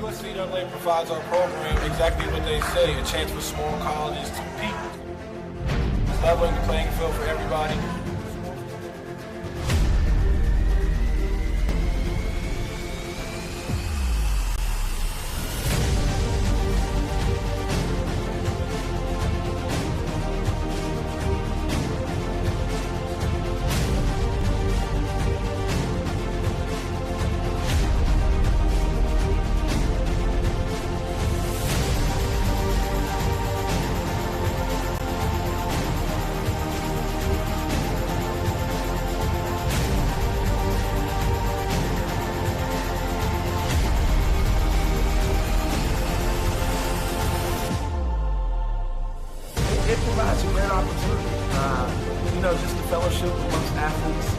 USCAA provides our program exactly what they say, a chance for small colleges to compete. Leveling the playing field for everybody. It provides a great opportunity. Just the fellowship amongst athletes,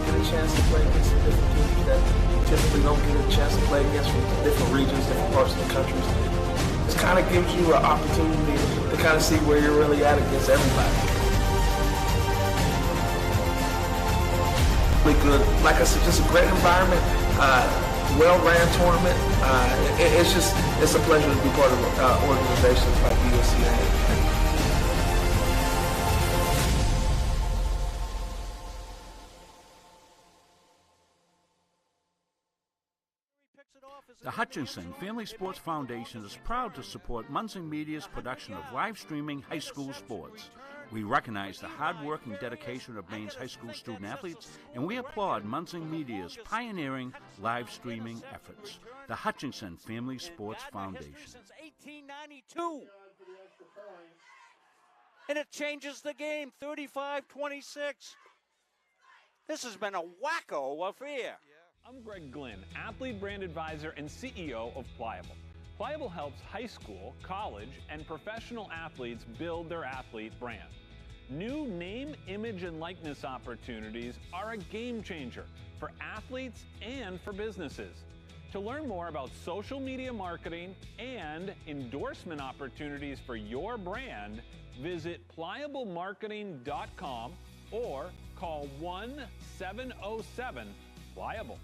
get a chance to play against some different teams that typically don't get a chance to play against from different regions, different parts of the country. This kind of gives you an opportunity to kind of see where you're really at against everybody. Really good. Like I said, just a great environment, well-ran tournament. It's a pleasure to be part of organizations like the USCAA. The Hutchinson Family Sports Foundation is proud to support Munson Media's production of live streaming high school sports. We recognize the hard work and dedication of Maine's high school student athletes, and we applaud Munson Media's pioneering live streaming efforts. The Hutchinson Family Sports Foundation. Since 1892. And it changes the game, 35-26. This has been a wacko affair. I'm Greg Glynn, athlete brand advisor and CEO of Pliable. Pliable helps high school, college, and professional athletes build their athlete brand. New name, image, and likeness opportunities are a game changer for athletes and for businesses. To learn more about social media marketing and endorsement opportunities for your brand, visit pliablemarketing.com or call 1-707-PLIABLE.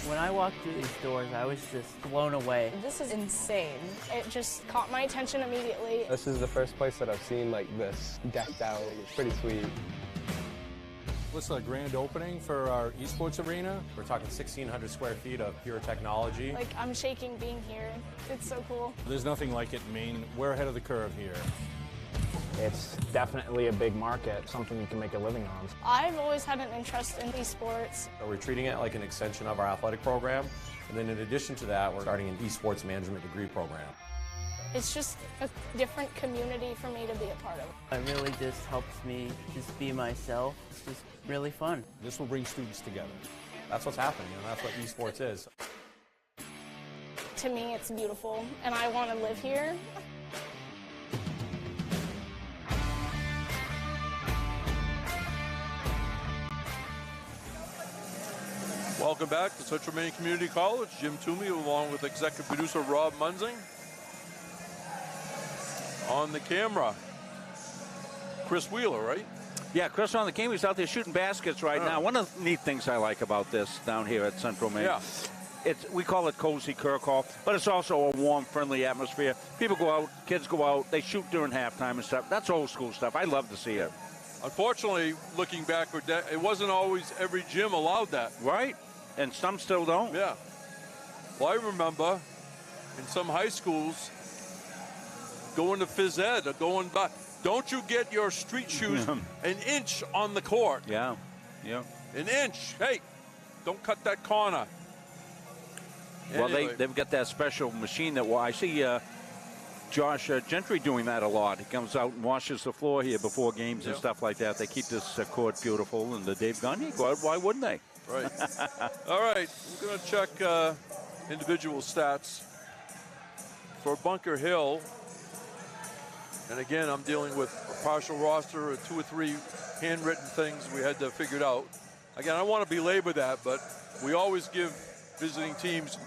When I walked through these doors, I was just blown away. This is insane. It just caught my attention immediately. This is the first place that I've seen like this decked out. It's pretty sweet. This is a grand opening for our esports arena. We're talking 1,600 square feet of pure technology. Like, I'm shaking being here. It's so cool. There's nothing like it in Maine. We're ahead of the curve here. It's definitely a big market, something you can make a living on. I've always had an interest in esports. So we're treating it like an extension of our athletic program. And then in addition to that, we're starting an esports management degree program. It's just a different community for me to be a part of. It really just helps me just be myself. It's just really fun. This will bring students together. That's what's happening, and that's what esports is. To me, it's beautiful, and I want to live here. Welcome back to Central Maine Community College. Jim Toomey along with executive producer Rob Munzing. On the camera, Chris Wheeler, right? Yeah, Chris on the camera. He's out there shooting baskets right now. One of the neat things I like about this down here at Central Maine, we call it cozy Kirk Hall, but it's also a warm, friendly atmosphere. People go out, kids go out, they shoot during halftime and stuff. That's old school stuff. I love to see it. Unfortunately, looking back, it wasn't always every gym allowed that. Right, and some still don't. Yeah. Well, I remember in some high schools going to phys ed or going back. Don't you get your street shoes an inch on the court. Yeah, yeah. An inch. Hey, don't cut that corner. Well, anyway. they've got that special machine that I see Josh Gentry doing that a lot. He comes out and washes the floor here before games and stuff like that. They keep this court beautiful, and the Dave Gagne court, why wouldn't they? Right. All right, we're going to check individual stats for Bunker Hill. And again, I'm dealing with a partial roster, or 2 or 3 handwritten things we had to figure it out. Again, I don't want to belabor that, but we always give visiting teams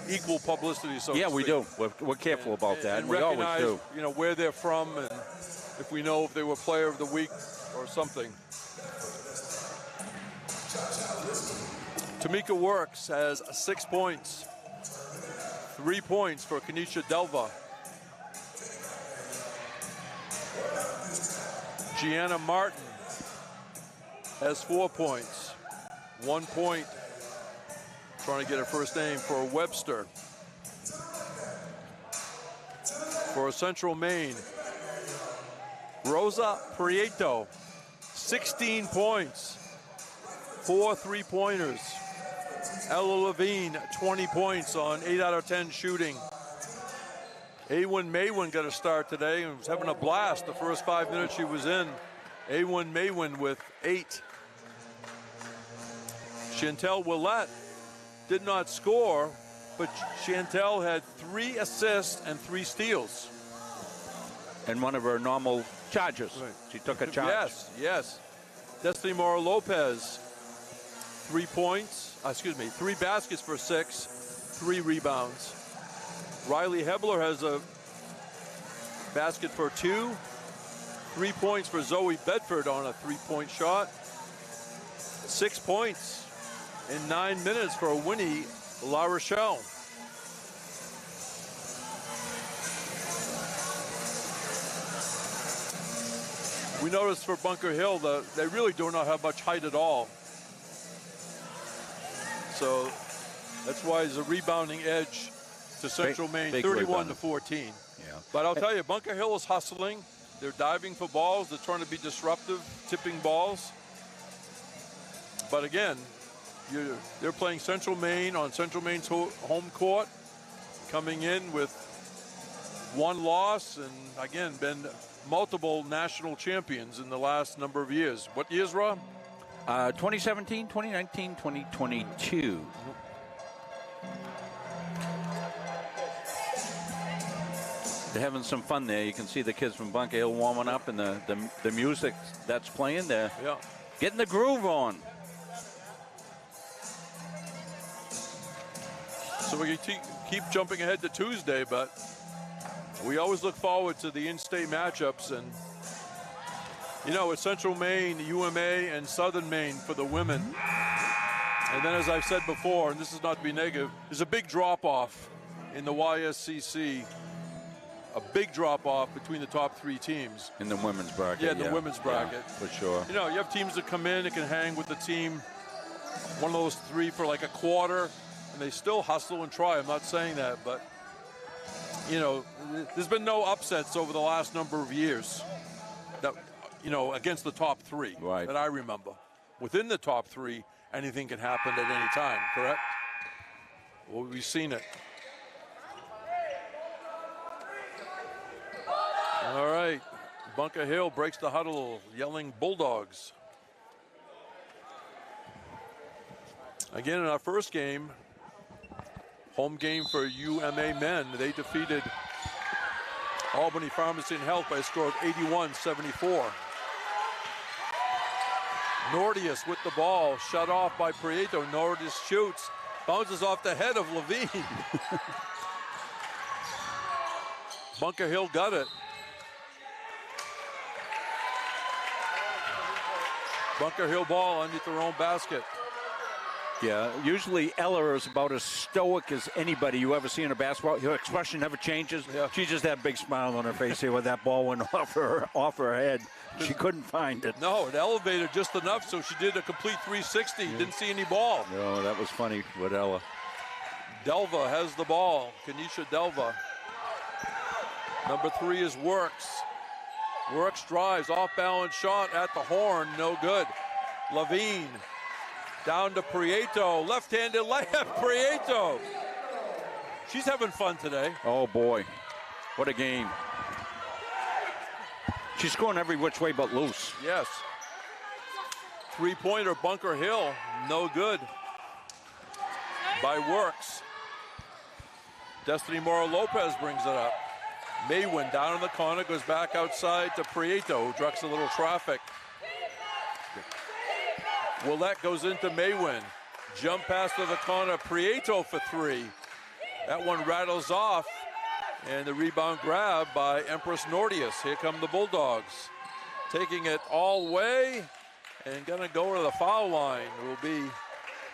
equal publicity. So yeah, we do. We're careful about that, and we always do. You know, where they're from, and if we know if they were Player of the Week or something. Tamika Works has 6 points. 3 points for Kenesha Delva. Gianna Martin has 4 points. 1 point, trying to get her first name, for Webster. For Central Maine, Rosa Prieto, 16 points, 4 3-pointers. Ella Levine, 20 points on 8 out of 10 shooting. Awen Maywin got a start today and was having a blast the first 5 minutes she was in. Awen Maywin with 8. Chantel Willette did not score, but Chantel had 3 assists and 3 steals. And one of her normal charges. Right. She took a charge. Yes, yes. Destiny Mora Lopez, 3 points, 3 baskets for 6, 3 rebounds. Riley Hebler has a basket for 2. 3 points for Zoe Bedford on a 3-point shot. 6 points in 9 minutes for Winnie La Rochelle. We noticed for Bunker Hill that they really do not have much height at all. So that's why there's a rebounding edge to Central Maine, 31 to 14. Yeah. But I'll tell you, Bunker Hill is hustling. They're diving for balls. They're trying to be disruptive, tipping balls. But again, they're playing Central Maine on Central Maine's home court, coming in with 1 loss, and again, been multiple national champions in the last number of years. What years, Rob? 2017, 2019, 2022. They're having some fun there. You can see the kids from Bunker Hill warming up, and the music that's playing there. Yeah. Getting the groove on. So we can keep jumping ahead to Tuesday, but we always look forward to the in-state matchups. And, you know, it's Central Maine, UMA, and Southern Maine for the women. And then, as I've said before, and this is not to be negative, there's a big drop-off in the YSCC. A big drop-off between the top 3 teams. In the women's bracket. Yeah, the women's bracket. Yeah, for sure. You know, you have teams that come in and can hang with the team, one of those 3 for like a quarter, and they still hustle and try. I'm not saying that, but, you know, there's been no upsets over the last number of years that, you know, against the top 3 that I remember. Within the top 3, anything can happen at any time, correct? Well, we've seen it. All right, Bunker Hill breaks the huddle, yelling Bulldogs. Again, in our first game, home game for UMA men, they defeated Albany Pharmacy and Health by a score of 81-74. Nordius with the ball, shut off by Prieto. Nordius shoots, bounces off the head of Levine. Bunker Hill got it. Bunker Hill ball underneath their own basket. Yeah, usually Ella is about as stoic as anybody you ever see in a basketball. Her expression never changes. Yeah. She just had a big smile on her face here when that ball went off her head. She couldn't find it. No, it elevated just enough so she did a complete 360. Yeah. Didn't see any ball. No, that was funny with Ella. Delva has the ball. Kanisha Delva. Number 3 is Works. Works drives, off-balance shot at the horn, no good. Levine down to Prieto, left-handed layup, Prieto. She's having fun today. Oh boy, what a game. She's scoring every which way but loose. Yes. 3-pointer, Bunker Hill, no good. By Works. Destiny Mora Lopez brings it up. Maywin down in the corner, goes back outside to Prieto, who directs a little traffic. Willette goes into Maywin. Jump pass to the corner, Prieto for 3. That one rattles off, and the rebound grab by Empress Nordius. Here come the Bulldogs. Taking it all way, and gonna go to the foul line. It will be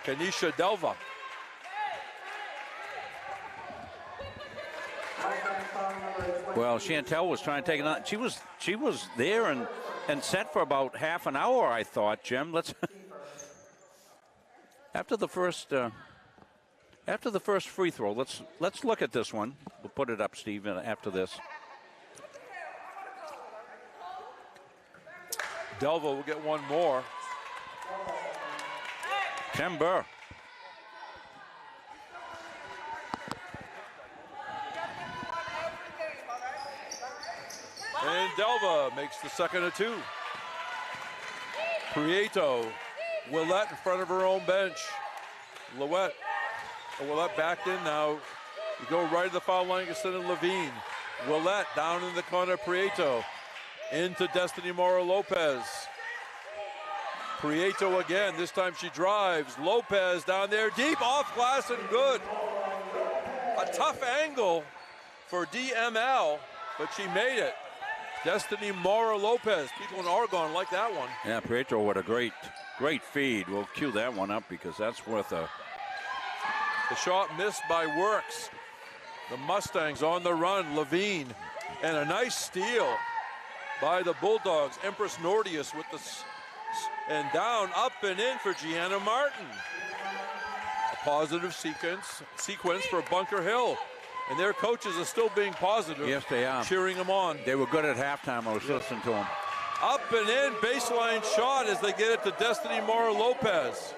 Kanisha Delva. Well, Chantel was trying to take it on. She was there and set for about half an hour, I thought, Jim. Let's after the first free throw, let's look at this one. We'll put it up, Steve, after this. Delva will get one more. Kember. And Delva makes the second of 2. Prieto, Willette in front of her own bench. Willette backed in now. You go right to the foul line, you send in Levine. Willette down in the corner, Prieto. Into Destiny Mora Lopez. Prieto again, this time she drives. Lopez down there, deep, off glass and good. A tough angle for DML, but she made it. Destiny Mora Lopez. People in Oregon like that one. Yeah, Prieto, what a great feed. We'll cue that one up because that's worth a... The shot missed by Works. The Mustangs on the run. Levine. And a nice steal by the Bulldogs. Empress Nordius with the... And down, up and in for Gianna Martin. A positive sequence for Bunker Hill. And their coaches are still being positive. Yes, they are. Cheering them on. They were good at halftime. I was listening to them. Up and in, baseline shot as they get it to Destiny Mora Lopez.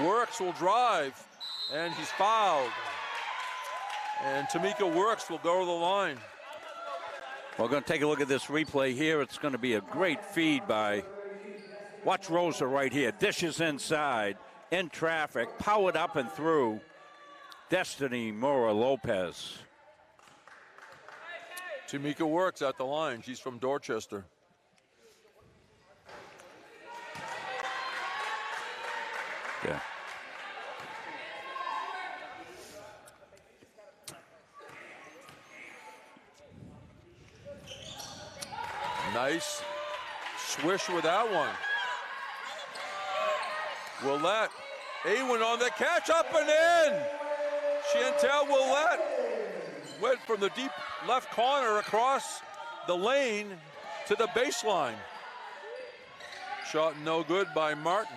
Works will drive, and he's fouled. And Tamika Works will go to the line. We're going to take a look at this replay here. It's going to be a great feed by... Watch Rosa right here. Dishes inside. in traffic, powered up and through Destiny Mora Lopez. Tamika Works at the line. She's from Dorchester. Yeah. Nice swish with that one. Willette. Awen on the catch, up and in. Chantel Willette went from the deep left corner across the lane to the baseline. Shot no good by Martin.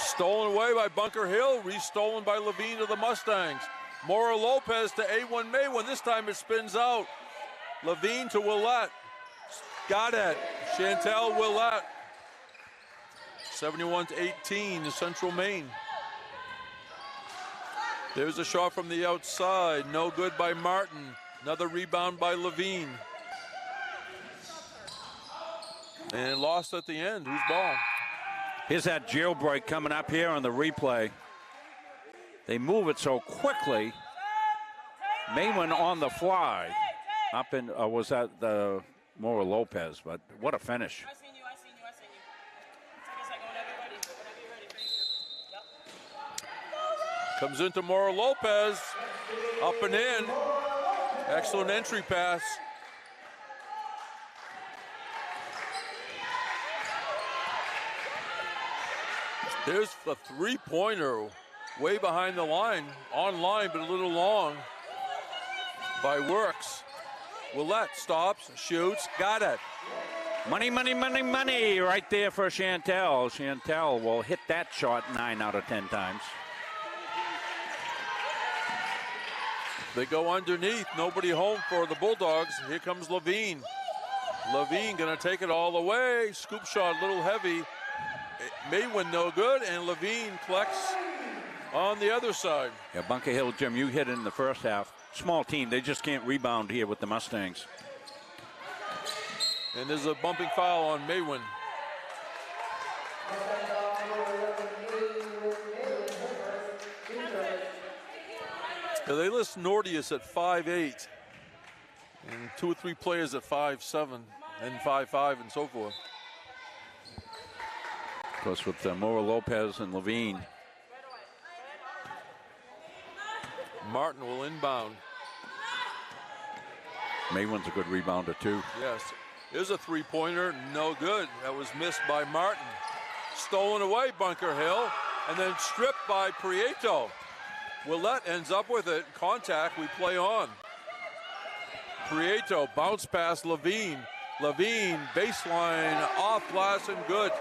Stolen away by Bunker Hill, re-stolen by Levine to the Mustangs. Mora Lopez to A1 Maywin. This time it spins out. Levine to Willette. Got it. Chantel Willette. 71-18 to Central Maine. There's a shot from the outside. No good by Martin. Another rebound by Levine. And lost at the end. Whose ball? Here's that jailbreak coming up here on the replay. They move it so quickly. Maywin on the fly. Up in, was that the Mora Lopez, but what a finish. Comes into Mora Lopez, up and in. Excellent entry pass. There's the three-pointer way behind the line, online but a little long by Works. Willette stops, shoots, got it. Money, money, money, money right there for Chantel. Chantel will hit that shot 9 out of 10 times. They go underneath, nobody home for the Bulldogs. Here comes Levine. Levine gonna take it all the way. Scoop shot a little heavy. Maywin no good, and Levine collects on the other side. Yeah, Bunker Hill, Jim, you hit it in the first half. Small team, they just can't rebound here with the Mustangs. And there's a bumping foul on Maywin. So they list Nordius at 5'8", and 2 or 3 players at 5'7", and 5'5", and so forth. Of course, with Mora Lopez and Levine. Martin will inbound. Maywin's a good rebounder, too. Yes. Here's a three-pointer, no good. That was missed by Martin. Stolen away, Bunker Hill, and then stripped by Prieto. Willette ends up with it. Contact, we play on. Prieto, bounce pass Levine. Levine, baseline, off glass and good.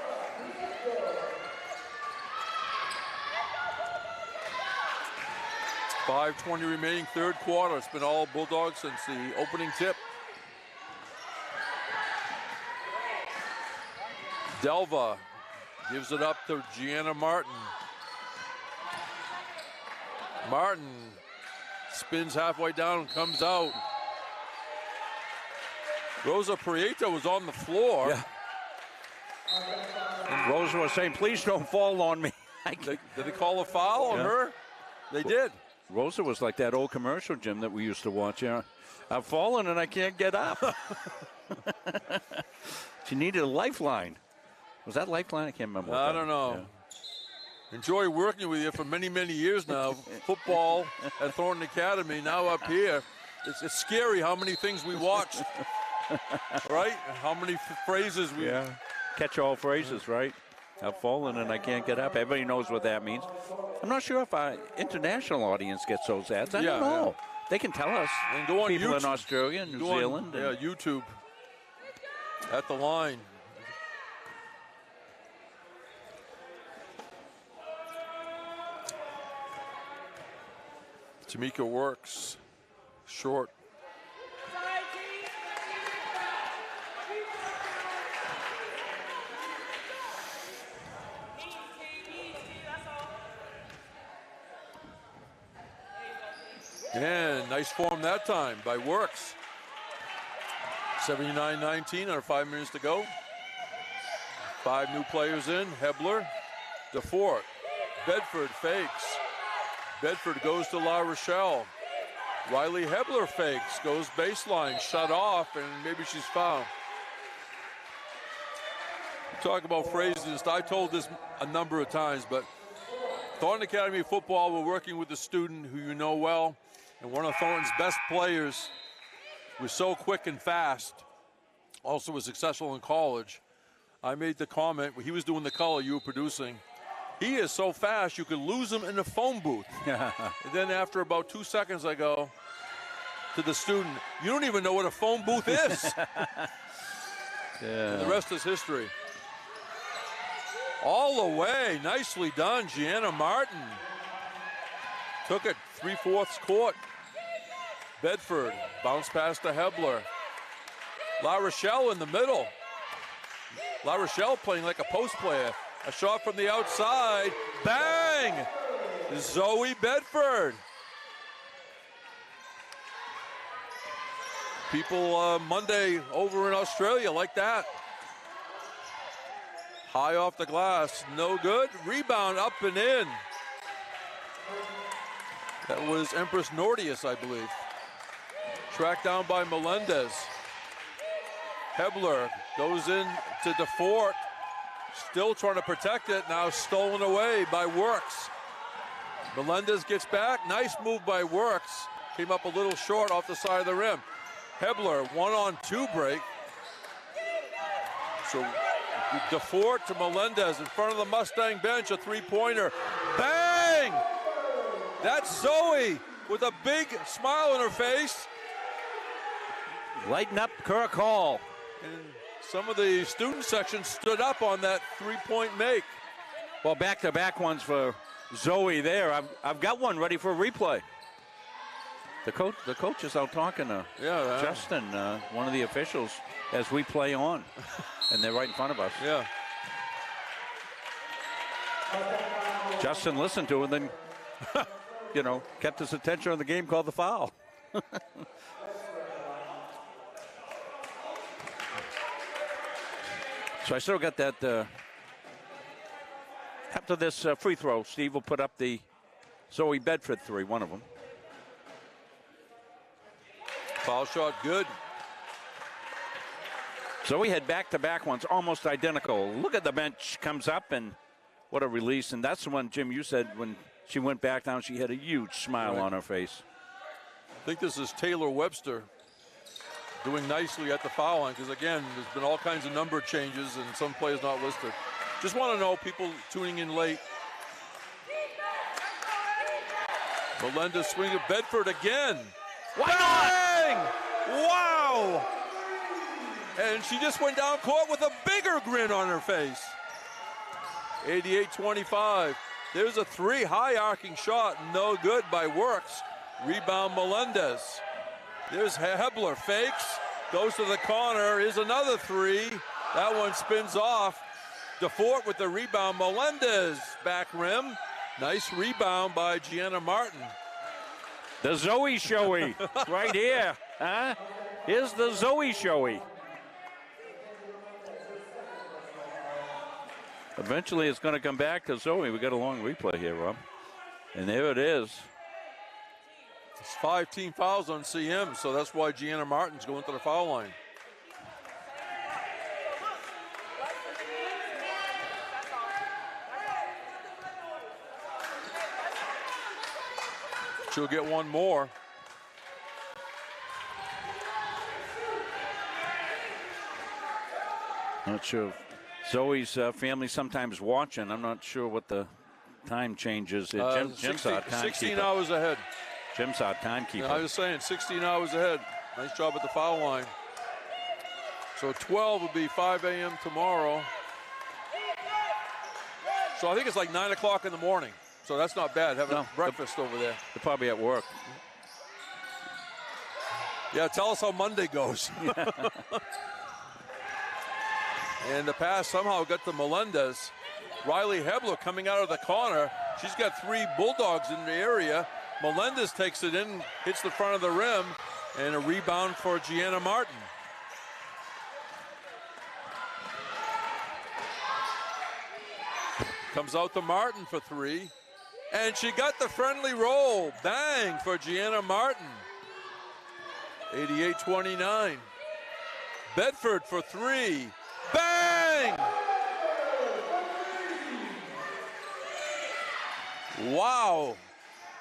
.5:20 remaining, third quarter. It's been all Bulldogs since the opening tip. Delva gives it up to Gianna Martin. Martin spins halfway down and comes out. Rosa Prieto was on the floor. Yeah. And Rosa was saying, please don't fall on me. Did they call a foul on her? They did. Rosa was like that old commercial, Jim, that we used to watch. Yeah, I've fallen and I can't get up. She needed a lifeline. Was that Lifeline? I can't remember. I don't know. Yeah. Enjoy working with you for many, many years now. Football at Thornton Academy, now up here. It's scary how many things we watched, right? How many phrases we... Yeah, catch-all phrases, right? I've fallen and I can't get up. Everybody knows what that means. I'm not sure if our international audience gets those ads. I don't know. Yeah. They can tell us. And go on people YouTube. In Australia and New Zealand. Yeah, YouTube. At the line. Tamika Works. Short. And nice form that time by Works. 79-19, under 5 minutes to go. 5 new players in. Hebler, DeFort. Bedford fakes. Bedford goes to La Rochelle. Riley Hebler fakes, goes baseline, shut off, and maybe she's fouled. Talk about phrases. I told this a number of times, but Thornton Academy football, we're working with a student who you know well, and one of Thornton's best players, was so quick and fast, also was successful in college. I made the comment, he was doing the color you were producing. He is so fast, you could lose him in the phone booth. And then after about 2 seconds, I go to the student, you don't even know what a phone booth is. And the rest is history. All the way, nicely done, Gianna Martin. Took it 3/4 court. Bedford, bounce pass to Hebler. La Rochelle in the middle. La Rochelle playing like a post player. A shot from the outside, bang! Zoe Bedford. People Monday over in Australia like that. High off the glass, no good. Rebound up and in. That was Empress Nordius, I believe. Tracked down by Melendez. Hebler goes in to DeFort. Still trying to protect it, now stolen away by Works. Melendez gets back, nice move by Works. Came up a little short off the side of the rim. Hebler, 1-on-2 break. So DeFort to Melendez in front of the Mustang bench, a three-pointer. Bang! That's Zoe with a big smile on her face. Lighten up Kirk Hall. And some of the student section stood up on that three-point make. Well, back-to-back ones for Zoe there. I've got one ready for a replay. The coach is out talking to Justin, one of the officials, as we play on, and they're right in front of us. Yeah. Justin listened to it, and then, kept his attention on the game, called the foul. So I still got that. After this free throw, Steve will put up the Zoe Bedford three, one of them. Foul shot good. Zoe had back-to-back ones, almost identical. Look at the bench, comes up, and what a release. And that's the one, Jim, you said when she went back down, she had a huge smile on her face. I think this is Taylor Webster doing nicely at the foul line, because again, there's been all kinds of number changes and some players not listed. Just want to know, people tuning in late. Melendez swing at Bedford again. Why Bang! Wow! And she just went down court with a bigger grin on her face. 88-25. There's a three, high arcing shot, no good by Works. Rebound Melendez. There's Hebler, fakes, goes to the corner, is another three. That one spins off. DeFort with the rebound, Melendez back rim. Nice rebound by Gianna Martin. The Zoe Showy, right here. Huh? Here's the Zoe Showy. Eventually it's going to come back to Zoe. We got a long replay here, Rob. And there it is. It's 5 team fouls on CM, so that's why Gianna Martin's going to the foul line. She'll get one more. Not sure if Zoe's family sometimes watching. I'm not sure what the time change is. Jim's 16 our timekeeper. 16 hours ahead. Jim's our timekeeper. Yeah, I was saying 16 hours ahead. Nice job at the foul line. So 12 will be 5 a.m. tomorrow. So I think it's like 9 o'clock in the morning. So that's not bad, having breakfast over there. They're probably at work. Yeah, tell us how Monday goes. And the pass somehow got to Melendez. Riley Hebler coming out of the corner. She's got three Bulldogs in the area. Melendez takes it in, hits the front of the rim, and a rebound for Gianna Martin. Comes out to Martin for 3. And she got the friendly roll. Bang for Gianna Martin. 88-29. Bedford for 3. Bang! Wow.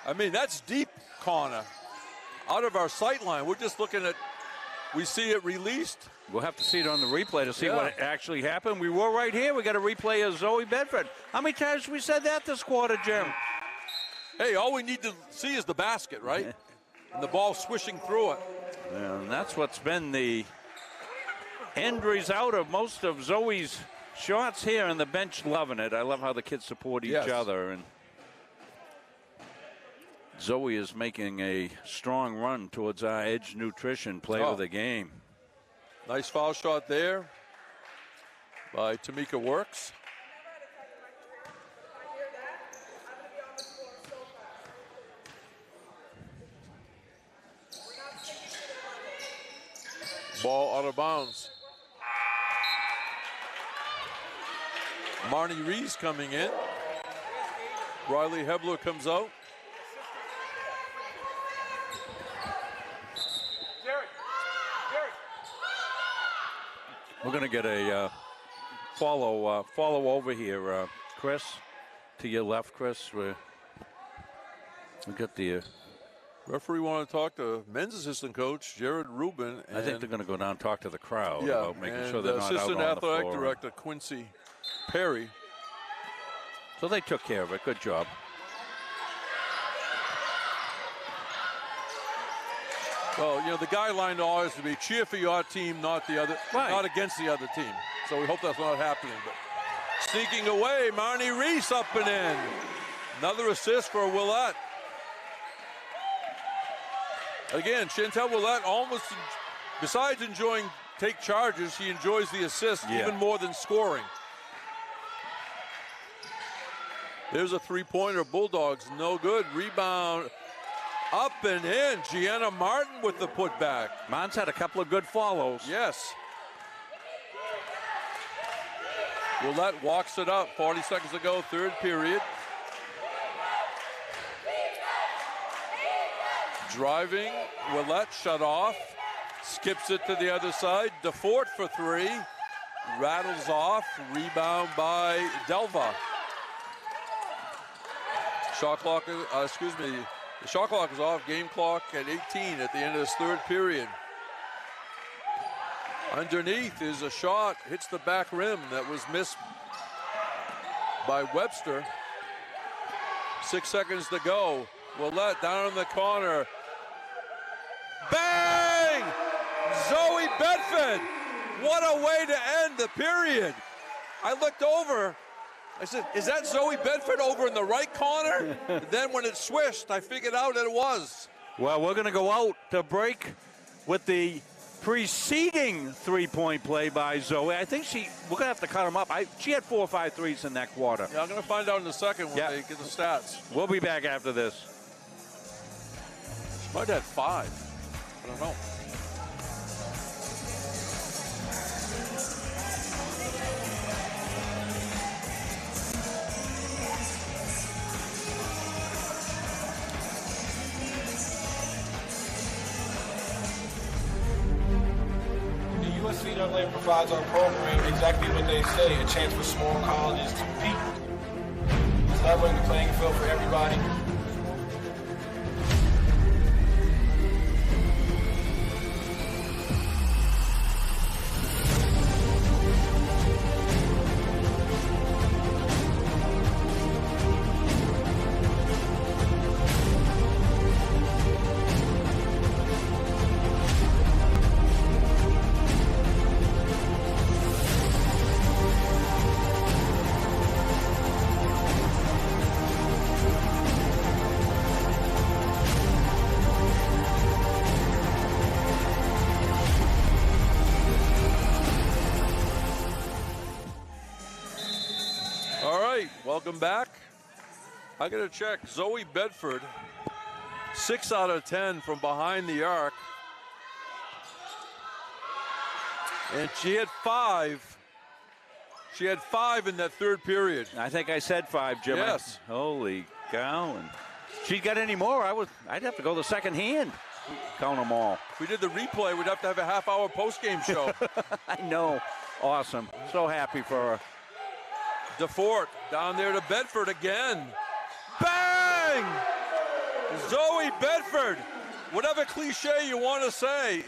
I mean, that's deep corner. Out of our sight line. We're just looking at, we see it released. We'll have to see it on the replay to see what actually happened. We were right here. We got a replay of Zoe Bedford. How many times we said that this quarter, Jim? Hey, all we need to see is the basket, right? And the ball swishing through it. And that's what's been the end result of most of Zoe's shots here, and the bench loving it. I love how the kids support each other. And Zoe is making a strong run towards our Edge Nutrition play of the game. Nice foul shot there by Tamika Works. Ball out of bounds. Marnie Rees coming in. Riley Hebler comes out. We're going to get a follow over here, Chris, to your left, Chris. We'll get the referee want to talk to men's assistant coach Jared Rubin. I think they're going to go down and talk to the crowd about making sure they're not out on the assistant athletic floor. director Quincy Perry. So they took care of it. Good job. Well, you know, the guideline always to be cheer for your team, not the other, not against the other team. So we hope that's not happening. But sneaking away, Marnie Reese up and in. Another assist for Willette. Again, Chantel Willette almost, besides enjoying take charges, she enjoys the assist even more than scoring. There's a three-pointer, Bulldogs, no good. Rebound. Up and in, Gianna Martin with the putback. Martin's had a couple of good follows. Yes. Willette walks it up, 40 seconds to go, third period. Driving, Willette shut off, skips it to the other side. DeFort for 3, rattles off, rebound by Delva. Shot clock, the shot clock is off, game clock at 18 at the end of this third period. Underneath is a shot, hits the back rim that was missed by Webster. 6 seconds to go. Willette down in the corner. Bang! Zoe Bedford! What a way to end the period. I looked over. I said, is that Zoe Bedford over in the right corner? Then when it swished, I figured out that it was. Well, we're going to go out to break with the preceding three-point play by Zoe. I think we're going to have to cut them up. She had 4 or 5 threes in that quarter. Yeah, I'm going to find out in a second when they get the stats. We'll be back after this. She might have had 5. I don't know. USCAA provides our program exactly what they say, a chance for small colleges to compete. It's leveling the playing field for everybody. Welcome back. I got to check. Zoe Bedford, 6 out of 10 from behind the arc. And she had 5 She had 5 in that third period. I think I said 5, Jim. Yes. Holy cow. And if she got any more, I'd have to go the second hand. Count them all. If we did the replay, we'd have to have a half-hour post-game show. I know. Awesome. So happy for her. DeFort down there to Bedford again. Bang! Zoe Bedford. Whatever cliche you want to say,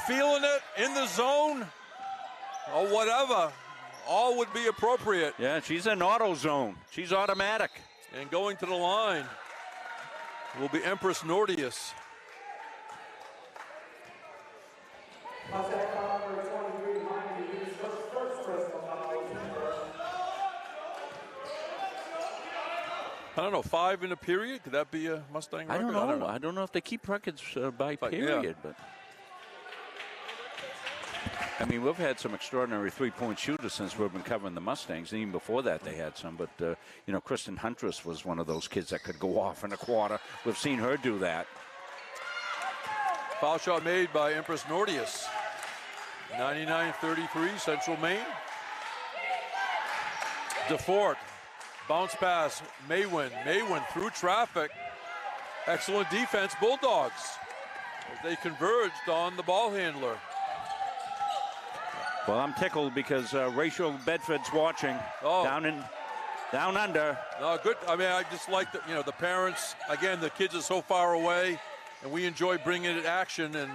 feeling it in the zone or whatever, all would be appropriate. Yeah, she's in auto zone. She's automatic. And going to the line will be Empress Nordius. I don't know, 5 in a period? Could that be a Mustang record? I don't know if they keep records by period, but I mean, we've had some extraordinary three-point shooters since we've been covering the Mustangs, and even before that they had some. But, you know, Kristen Huntress was one of those kids that could go off in a quarter. We've seen her do that. Foul shot made by Empress Nordius. 99-33, Central Maine. DeFort, bounce pass, Maywin. Maywin through traffic. Excellent defense, Bulldogs. They converged on the ball handler. Well, I'm tickled because Rachel Bedford's watching down under. No, good. I mean, I just like the parents. Again, the kids are so far away, and we enjoy bringing it action. And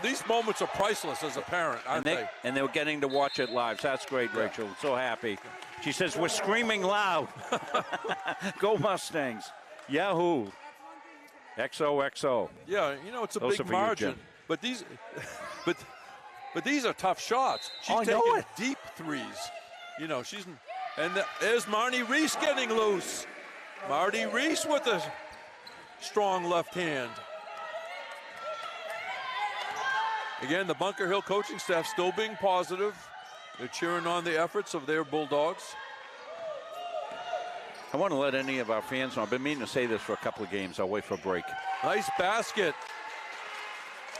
these moments are priceless as a parent, aren't they? And they're getting to watch it live. So that's great, Rachel. So happy. She says we're screaming loud. Go Mustangs! Yahoo! XOXO. Yeah, it's a big margin, but these, but these are tough shots. She's taking deep threes. There's Marnie Reese getting loose. Marty Reese with a strong left hand. Again, the Bunker Hill coaching staff still being positive. They're cheering on the efforts of their Bulldogs. I want to let any of our fans know. I've been meaning to say this for a couple of games. I'll wait for a break. Nice basket.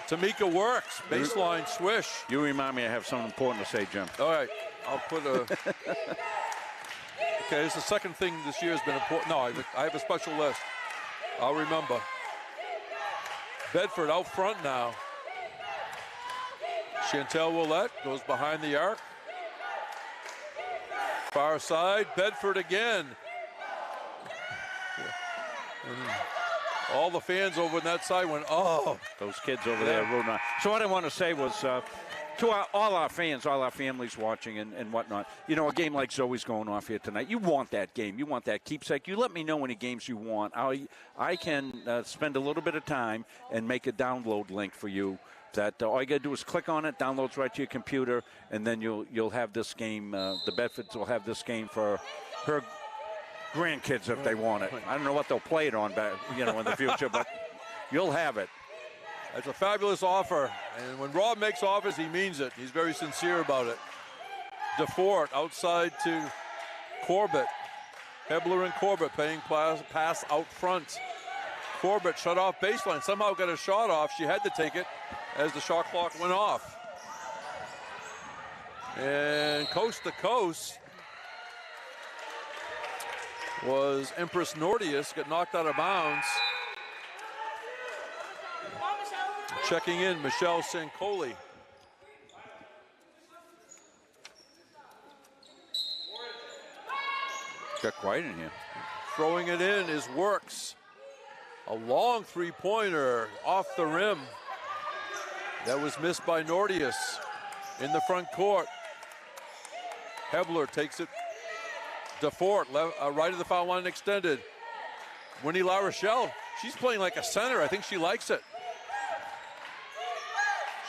Tamika works. Baseline swish. You remind me I have something important to say, Jim. All right. I'll put a... Okay, it's the second thing this year has been important. No, I have a special list. I'll remember. Bedford out front now. Chantel Willette goes behind the arc. Far side, Bedford again. And all the fans over on that side went, oh. Those kids over there rooting on. So what I want to say was to all our fans, all our families watching and whatnot, a game like Zoe's going off here tonight, you want that game. You want that keepsake. You let me know any games you want. I can spend a little bit of time and make a download link for you. That all you got to do is click on it, downloads right to your computer, and then you'll have this game. The Bedfords will have this game for her grandkids if they want it. I don't know what they'll play it on in the future, but you'll have it. It's a fabulous offer, and when Rob makes offers, he means it. He's very sincere about it. DeFort outside to Corbett. Hebler and Corbett paying pass out front. Corbett shut off baseline, somehow got a shot off. She had to take it as the shot clock went off. And coast to coast was Empress Nordius, got knocked out of bounds. Checking in, Michelle Sancoli. Got quiet in here. Throwing it in is Works. A long three-pointer off the rim. That was missed by Nordius in the front court. Hebler takes it. DeFort, right of the foul line extended. Winnie LaRochelle, she's playing like a center. I think she likes it.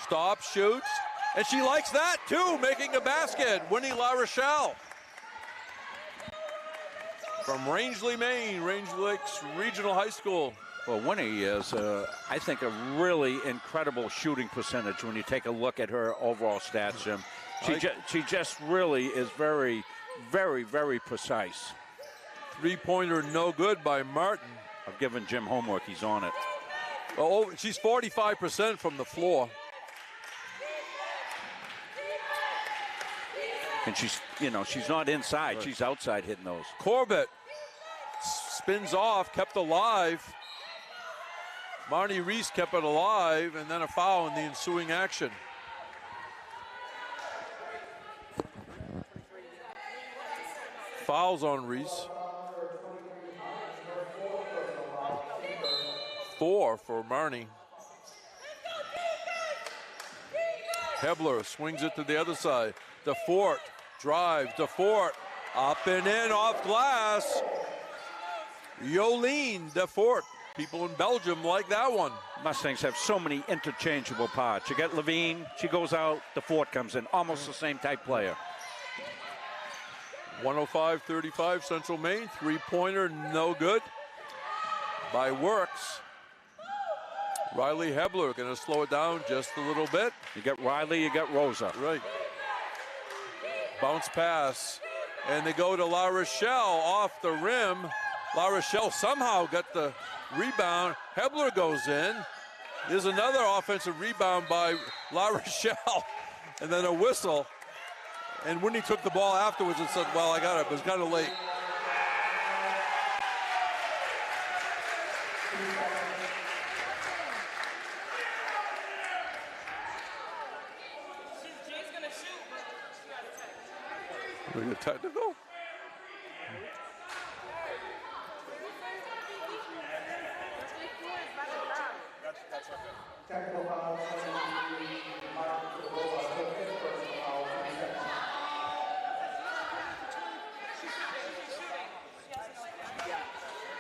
Stops, shoots, and she likes that too, making a basket. Winnie LaRochelle. From Rangeley, Maine, Rangeley Lakes Regional High School. Well, Winnie is, I think, a really incredible shooting percentage when you take a look at her overall stats, Jim. She just really is very, very, very precise. Three-pointer no good by Martin. I've given Jim homework. He's on it. Oh, she's 45% from the floor. And she's, you know, she's not inside. She's outside hitting those. Corbett spins off, kept alive. Marnie Reese kept it alive, and then a foul in the ensuing action. Fouls on Reese. 4 for Marnie. Hebler swings it to the other side. DeFort drive. DeFort up and in off glass. Jolene DeFort. People in Belgium like that one. Mustangs have so many interchangeable parts. You get Levine, she goes out, DeFort comes in. Almost the same type player. 105-35 Central Maine. Three-pointer, no good. By Works. Riley Hebler going to slow it down just a little bit. You got Riley, you got Rosa. Right. Bounce pass. And they go to La Rochelle off the rim. La Rochelle somehow got the rebound. Hebler goes in. There's another offensive rebound by La Rochelle. And then a whistle. And Whitney took the ball afterwards and said, well, I got it. It was kind of late. We get technical?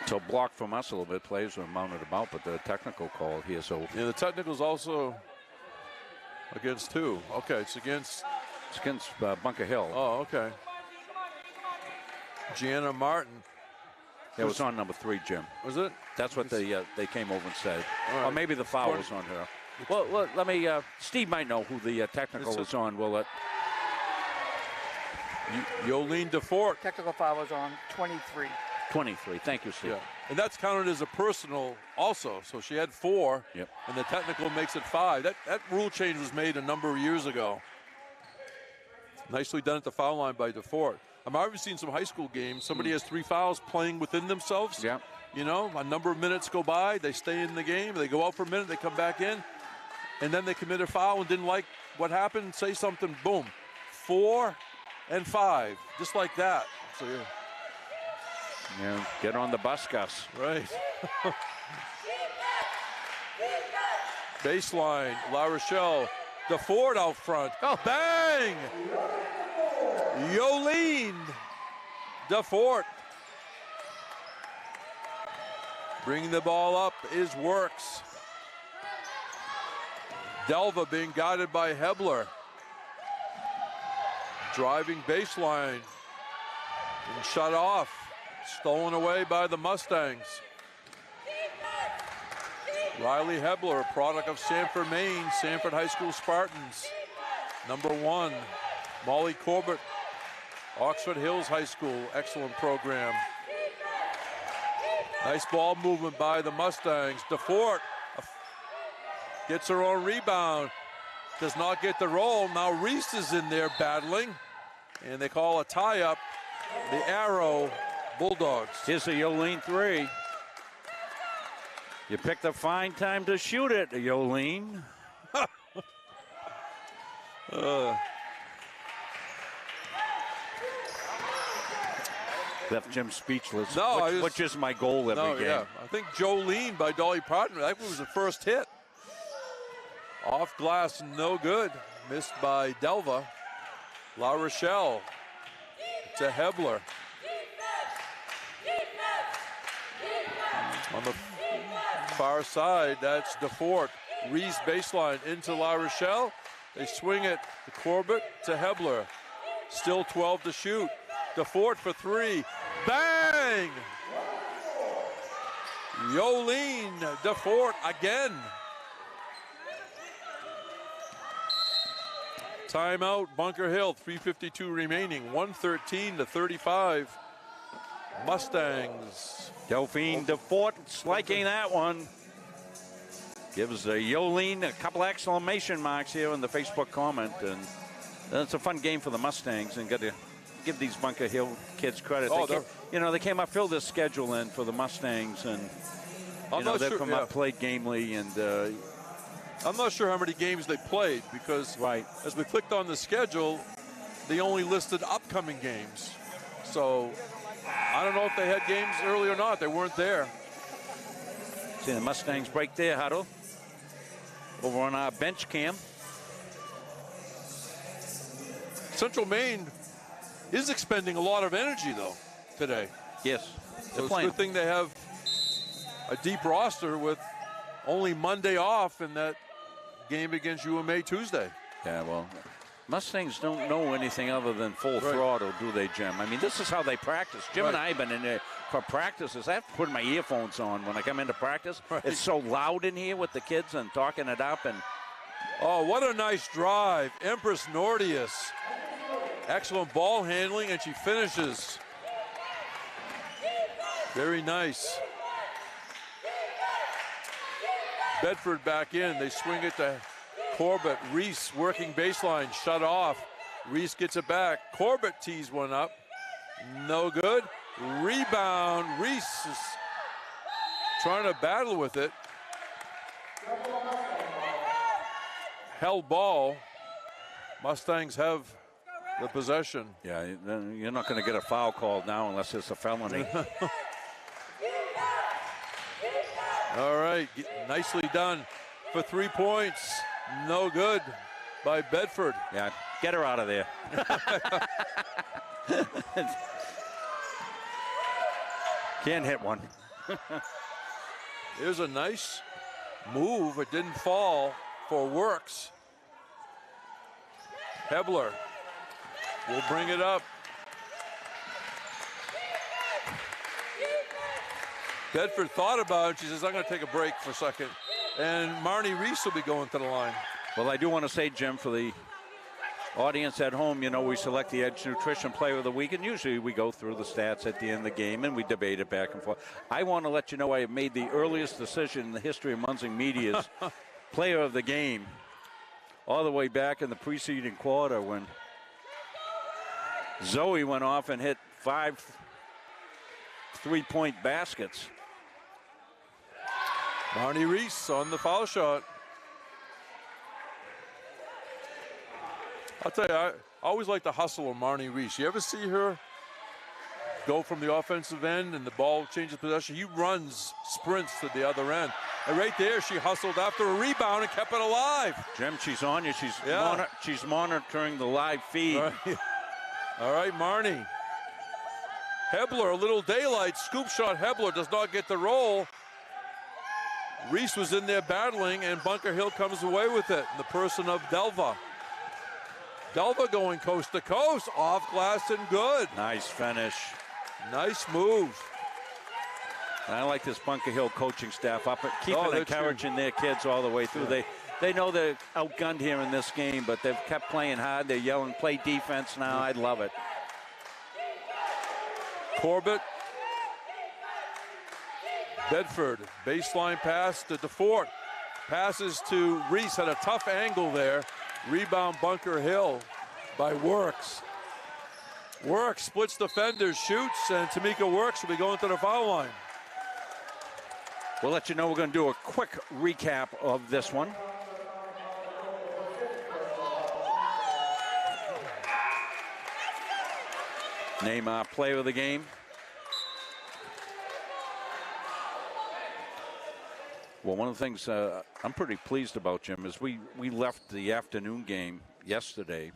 So blocked from us a little bit. Players were mounted about, but the technical call here. So yeah, the technical's also against who? Okay, it's against Bunker Hill. Oh, okay. Gianna Martin. It was on number 3, Jim. Was it? That's what they came over and said. Right. Or maybe the foul was on her. Well, let me. Steve might know who the technical was on. We'll let. Jolene DeFort. Technical foul was on 23. 23. Thank you, Steve. Yeah. And that's counted as a personal also. So she had 4. Yep. And the technical makes it 5. That rule change was made a number of years ago. Nicely done at the foul line by DeFort. I've already seen some high school games. Somebody has 3 fouls playing within themselves. Yeah. You know, a number of minutes go by, they stay in the game, they go out for a minute, they come back in, and then they commit a foul and didn't like what happened, say something, boom. 4 and 5, just like that. So yeah, get on the bus, Gus. Right. Baseline, La Rochelle, DeFort out front. Oh, bang! Jolene DeFort. Bringing the ball up is Works. Delva being guided by Hebler. Driving baseline and shut off. Stolen away by the Mustangs. Riley Hebler, a product of Sanford, Maine, Sanford High School Spartans. Number 1, Molly Corbett, Oxford Hills High School, excellent program. Nice ball movement by the Mustangs. DeFort gets her own rebound, does not get the roll. Now Reese is in there battling, and they call a tie-up. The Arrow Bulldogs. Here's a Jolene 3. You picked a fine time to shoot it, Jolene. Left Jim speechless. No, which is my goal every game. Yeah. I think Jolene by Dolly Partner, that was the first hit. Off glass, no good. Missed by Delva. La Rochelle to Hebler. On the far side, that's DeFort. Reese baseline into La Rochelle. They swing it to Corbett to Hebler. Still 12 to shoot. DeFort for 3. Bang! Jolene DeFort again. Timeout, Bunker Hill, 3:52 remaining, 113-35. Mustangs. Delphine DeFort liking that one. Gives Jolene a couple exclamation marks here in the Facebook comment. And It's a fun game for the Mustangs, and got to give these Bunker Hill kids credit. Oh, they came up, filled this schedule in for the Mustangs, and they've come up, played gamely, and I'm not sure how many games they played because as we clicked on the schedule, they only listed upcoming games. So I don't know if they had games early or not. They weren't there. See the Mustangs break their huddle over on our bench cam. Central Maine is expending a lot of energy, though, today. Yes. So it's a good thing they have a deep roster with only Monday off in that game against UMA Tuesday. Yeah, well, Mustangs don't know anything other than full throttle, do they, Jim? I mean, this is how they practice. Jim and I have been in there for practices. I have to put my earphones on when I come into practice. It's so loud in here with the kids and talking it up. And oh, what a nice drive. Empress Nordius. Excellent ball handling, and she finishes. Very nice. Bedford back in. They swing it to Corbett. Reese working baseline, shut off. Reese gets it back. Corbett tees one up. No good. Rebound. Reese is trying to battle with it. Held ball. Mustangs have the possession. Yeah, you're not going to get a foul called now unless it's a felony. All right, nicely done for 3 points. No good by Bedford. Yeah, get her out of there. Can't hit one. Here's a nice move. It didn't fall for Works. Hebler will bring it up. Bedford thought about it. She says, I'm going to take a break for a second. And Marnie Reese will be going to the line. Well, I do want to say, Jim, for the audience at home, we select the Edge Nutrition Player of the Week, and usually we go through the stats at the end of the game, and we debate it back and forth. I want to let you know I have made the earliest decision in the history of Munsing Media's Player of the Game, all the way back in the preceding quarter when Zoe went off and hit 5 3-point baskets. Marnie Reese on the foul shot. I'll tell you, I always like the hustle of Marnie Reese. You ever see her go from the offensive end and the ball changes possession? He runs, sprints to the other end. And right there, she hustled after a rebound and kept it alive. Jim, she's on you. She's monitoring the live feed. All right, Marnie. Hebler, a little daylight. Scoop shot. Hebler does not get the roll. Reese was in there battling, and Bunker Hill comes away with it in the person of Delva. Delva going coast to coast, off glass and good. Nice finish. Nice move. And I like this Bunker Hill coaching staff up, keeping encouraging their kids all the way through. Yeah. They know they're outgunned here in this game, but they've kept playing hard. They're yelling, play defense now. I love it. Corbett. Bedford, baseline pass to DeFort. Passes to Reese, had a tough angle there. Rebound Bunker Hill by Works. Works splits defenders, shoots, and Tamika Works will be going to the foul line. We'll let you know we're going to do a quick recap of this one. Name our player of the game. Well, one of the things I'm pretty pleased about, Jim, is we left the afternoon game yesterday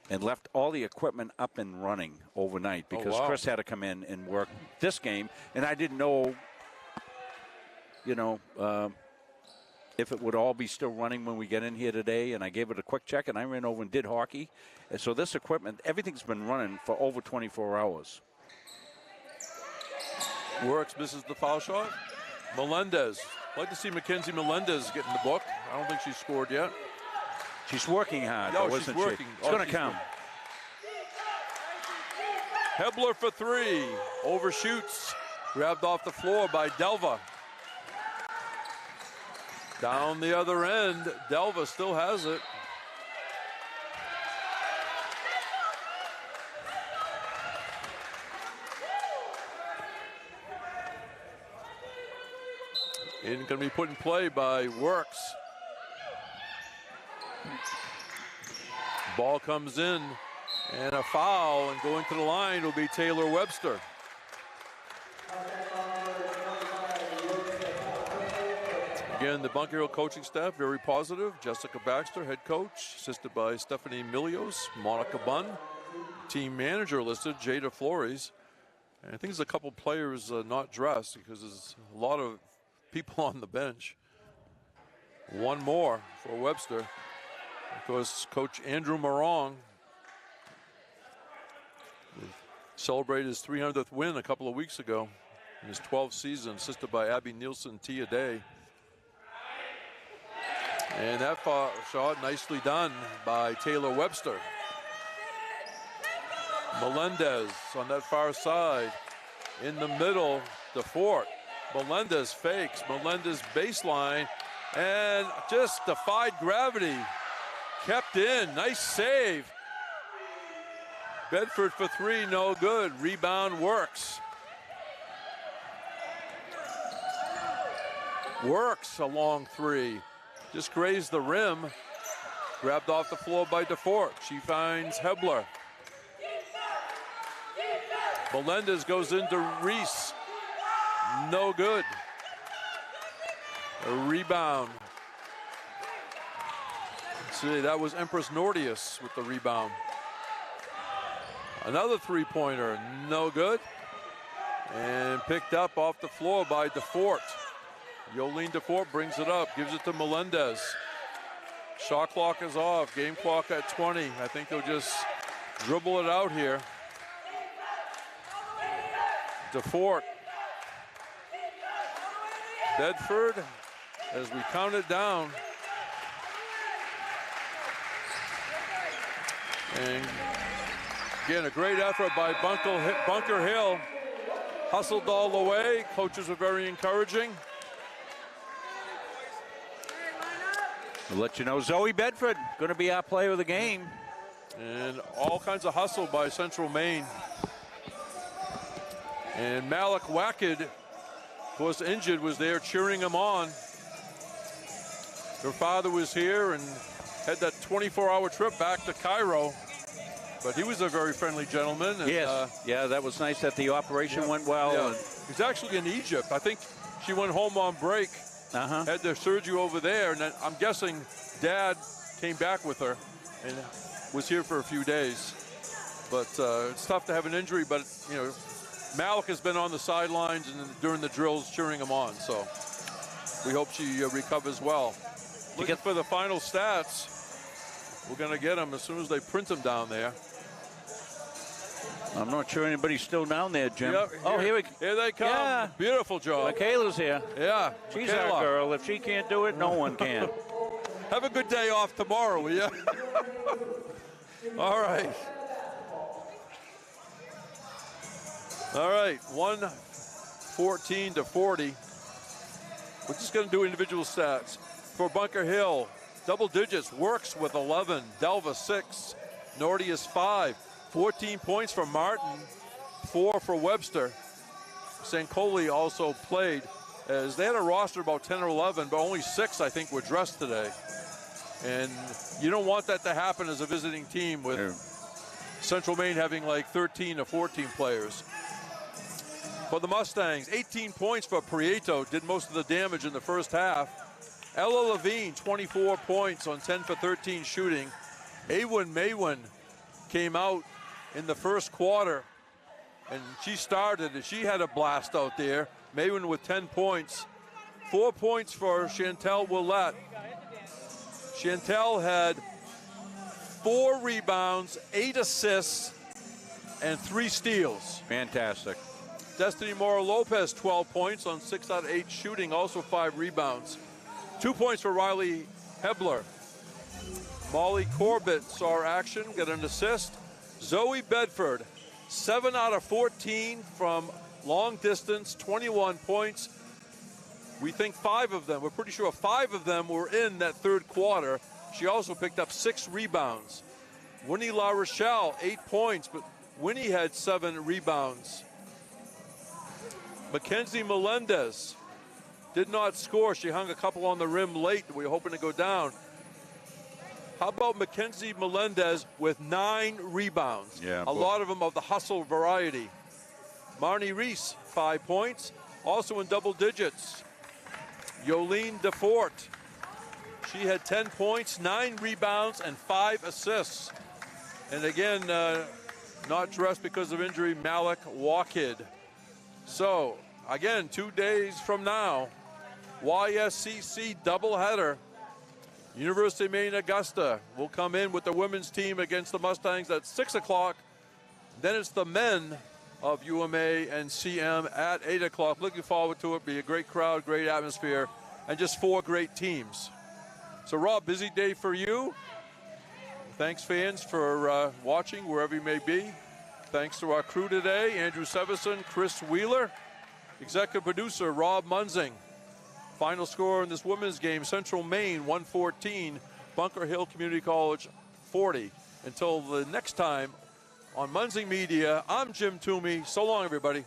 and left all the equipment up and running overnight because Chris had to come in and work this game, and I didn't know, if it would all be still running when we get in here today, and I gave it a quick check, and I ran over and did hockey. And so this equipment, everything's been running for over 24 hours. Works misses the foul shot. Melendez. I'd like to see Mackenzie Melendez get in the book. I don't think she's scored yet. She's working hard, no, though, she's isn't working. she? It's going to come. Hebler for three. Overshoots. Grabbed off the floor by Delva. Down the other end, Delva still has it. And going to be put in play by Works. Ball comes in, and a foul, and going to the line will be Taylor Webster. Again, the Bunker Hill coaching staff, very positive. Jessica Baxter, head coach, assisted by Stephanie Milios, Monica Bunn. Team manager listed, Jada Flores. And I think there's a couple players not dressed because there's a lot of people on the bench. One more for Webster. Of course, Coach Andrew Morong celebrated his 300th win a couple of weeks ago in his 12th season, assisted by Abby Nielsen, Tia Day. And that shot nicely done by Taylor Webster. Melendez on that far side. In the middle, DeFort. Melendez fakes. Melendez baseline. And just defied gravity. Kept in. Nice save. Bedford for three, no good. Rebound Works. Works a long three. Just grazed the rim. Grabbed off the floor by DeFort. She finds Hebler. Melendez goes into Reese. No good. A rebound. Let's see, that was Empress Nordius with the rebound. Another three-pointer, no good. And picked up off the floor by DeFort. Yolene DeFort brings it up, gives it to Melendez. Shot clock is off, game clock at 20. I think they'll just dribble it out here. DeFort. Bedford, as we count it down. And again, a great effort by Bunker Hill. Hustled all the way. Coaches were very encouraging. We'll let you know, Zoe Bedford going to be our player of the game. And all kinds of hustle by Central Maine. And Malik Wackett, of course injured, was there cheering him on. Her father was here and had that 24-hour trip back to Cairo. But he was a very friendly gentleman. And, yes, yeah, that was nice that the operation went well. Yeah. He's actually in Egypt. I think she went home on break. Had their surgery over there, and then I'm guessing Dad came back with her and was here for a few days. But it's tough to have an injury, but you know, Malik has been on the sidelines and during the drills cheering him on, so we hope she recovers well. Looking for the final stats. We're going to get them as soon as they print them down there. I'm not sure anybody's still down there, Jim. Yep, here they come. Yeah. Beautiful job. Michaela's here. Yeah. She's our girl. If she can't do it, no one can. Have a good day off tomorrow, will you? All right. All right, 114-40. We're just going to do individual stats. For Bunker Hill, double digits, Works with 11, Delva 6, Nordius 5. 14 points for Martin, 4 for Webster. Sancoli also played, as they had a roster about 10 or 11, but only 6, I think, were dressed today. And you don't want that to happen as a visiting team with Central Maine having like 13 or 14 players. For the Mustangs, 18 points for Prieto, did most of the damage in the first half. Ella Levine, 24 points on 10 for 13 shooting. Awen Maywin came out in the first quarter, and she started, and she had a blast out there. Maywin with 10 points. 4 points for Chantel Willette. Chantel had 4 rebounds, 8 assists, and 3 steals. Fantastic. Destiny Mora Lopez, 12 points on 6 out of 8 shooting, also 5 rebounds. 2 points for Riley Hebler. Molly Corbett saw action, got an assist. Zoe Bedford, 7 out of 14 from long distance, 21 points. We think 5 of them, we're pretty sure 5 of them were in that third quarter. She also picked up 6 rebounds. Winnie La Rochelle, 8 points, but Winnie had 7 rebounds. Mackenzie Melendez, did not score. She hung a couple on the rim late. We were hoping to go down. How about Mackenzie Melendez with 9 rebounds? Yeah, a lot of them of the hustle variety. Marnie Reese, 5 points. Also in double digits, Yolene DeFort. She had 10 points, 9 rebounds, and 5 assists. And again, not dressed because of injury, Malik Walkid. So, again, 2 days from now, YSCC doubleheader. University of Maine Augusta will come in with the women's team against the Mustangs at 6 o'clock. Then it's the men of UMA and CM at 8 o'clock. Looking forward to it. Be a great crowd, great atmosphere, and just 4 great teams. So, Rob, busy day for you. Thanks, fans, for watching wherever you may be. Thanks to our crew today, Andrew Severson, Chris Wheeler, executive producer Rob Munzing. Final score in this women's game, Central Maine 114, Bunker Hill Community College 40. Until the next time on Munzing Media, I'm Jim Toomey. So long, everybody.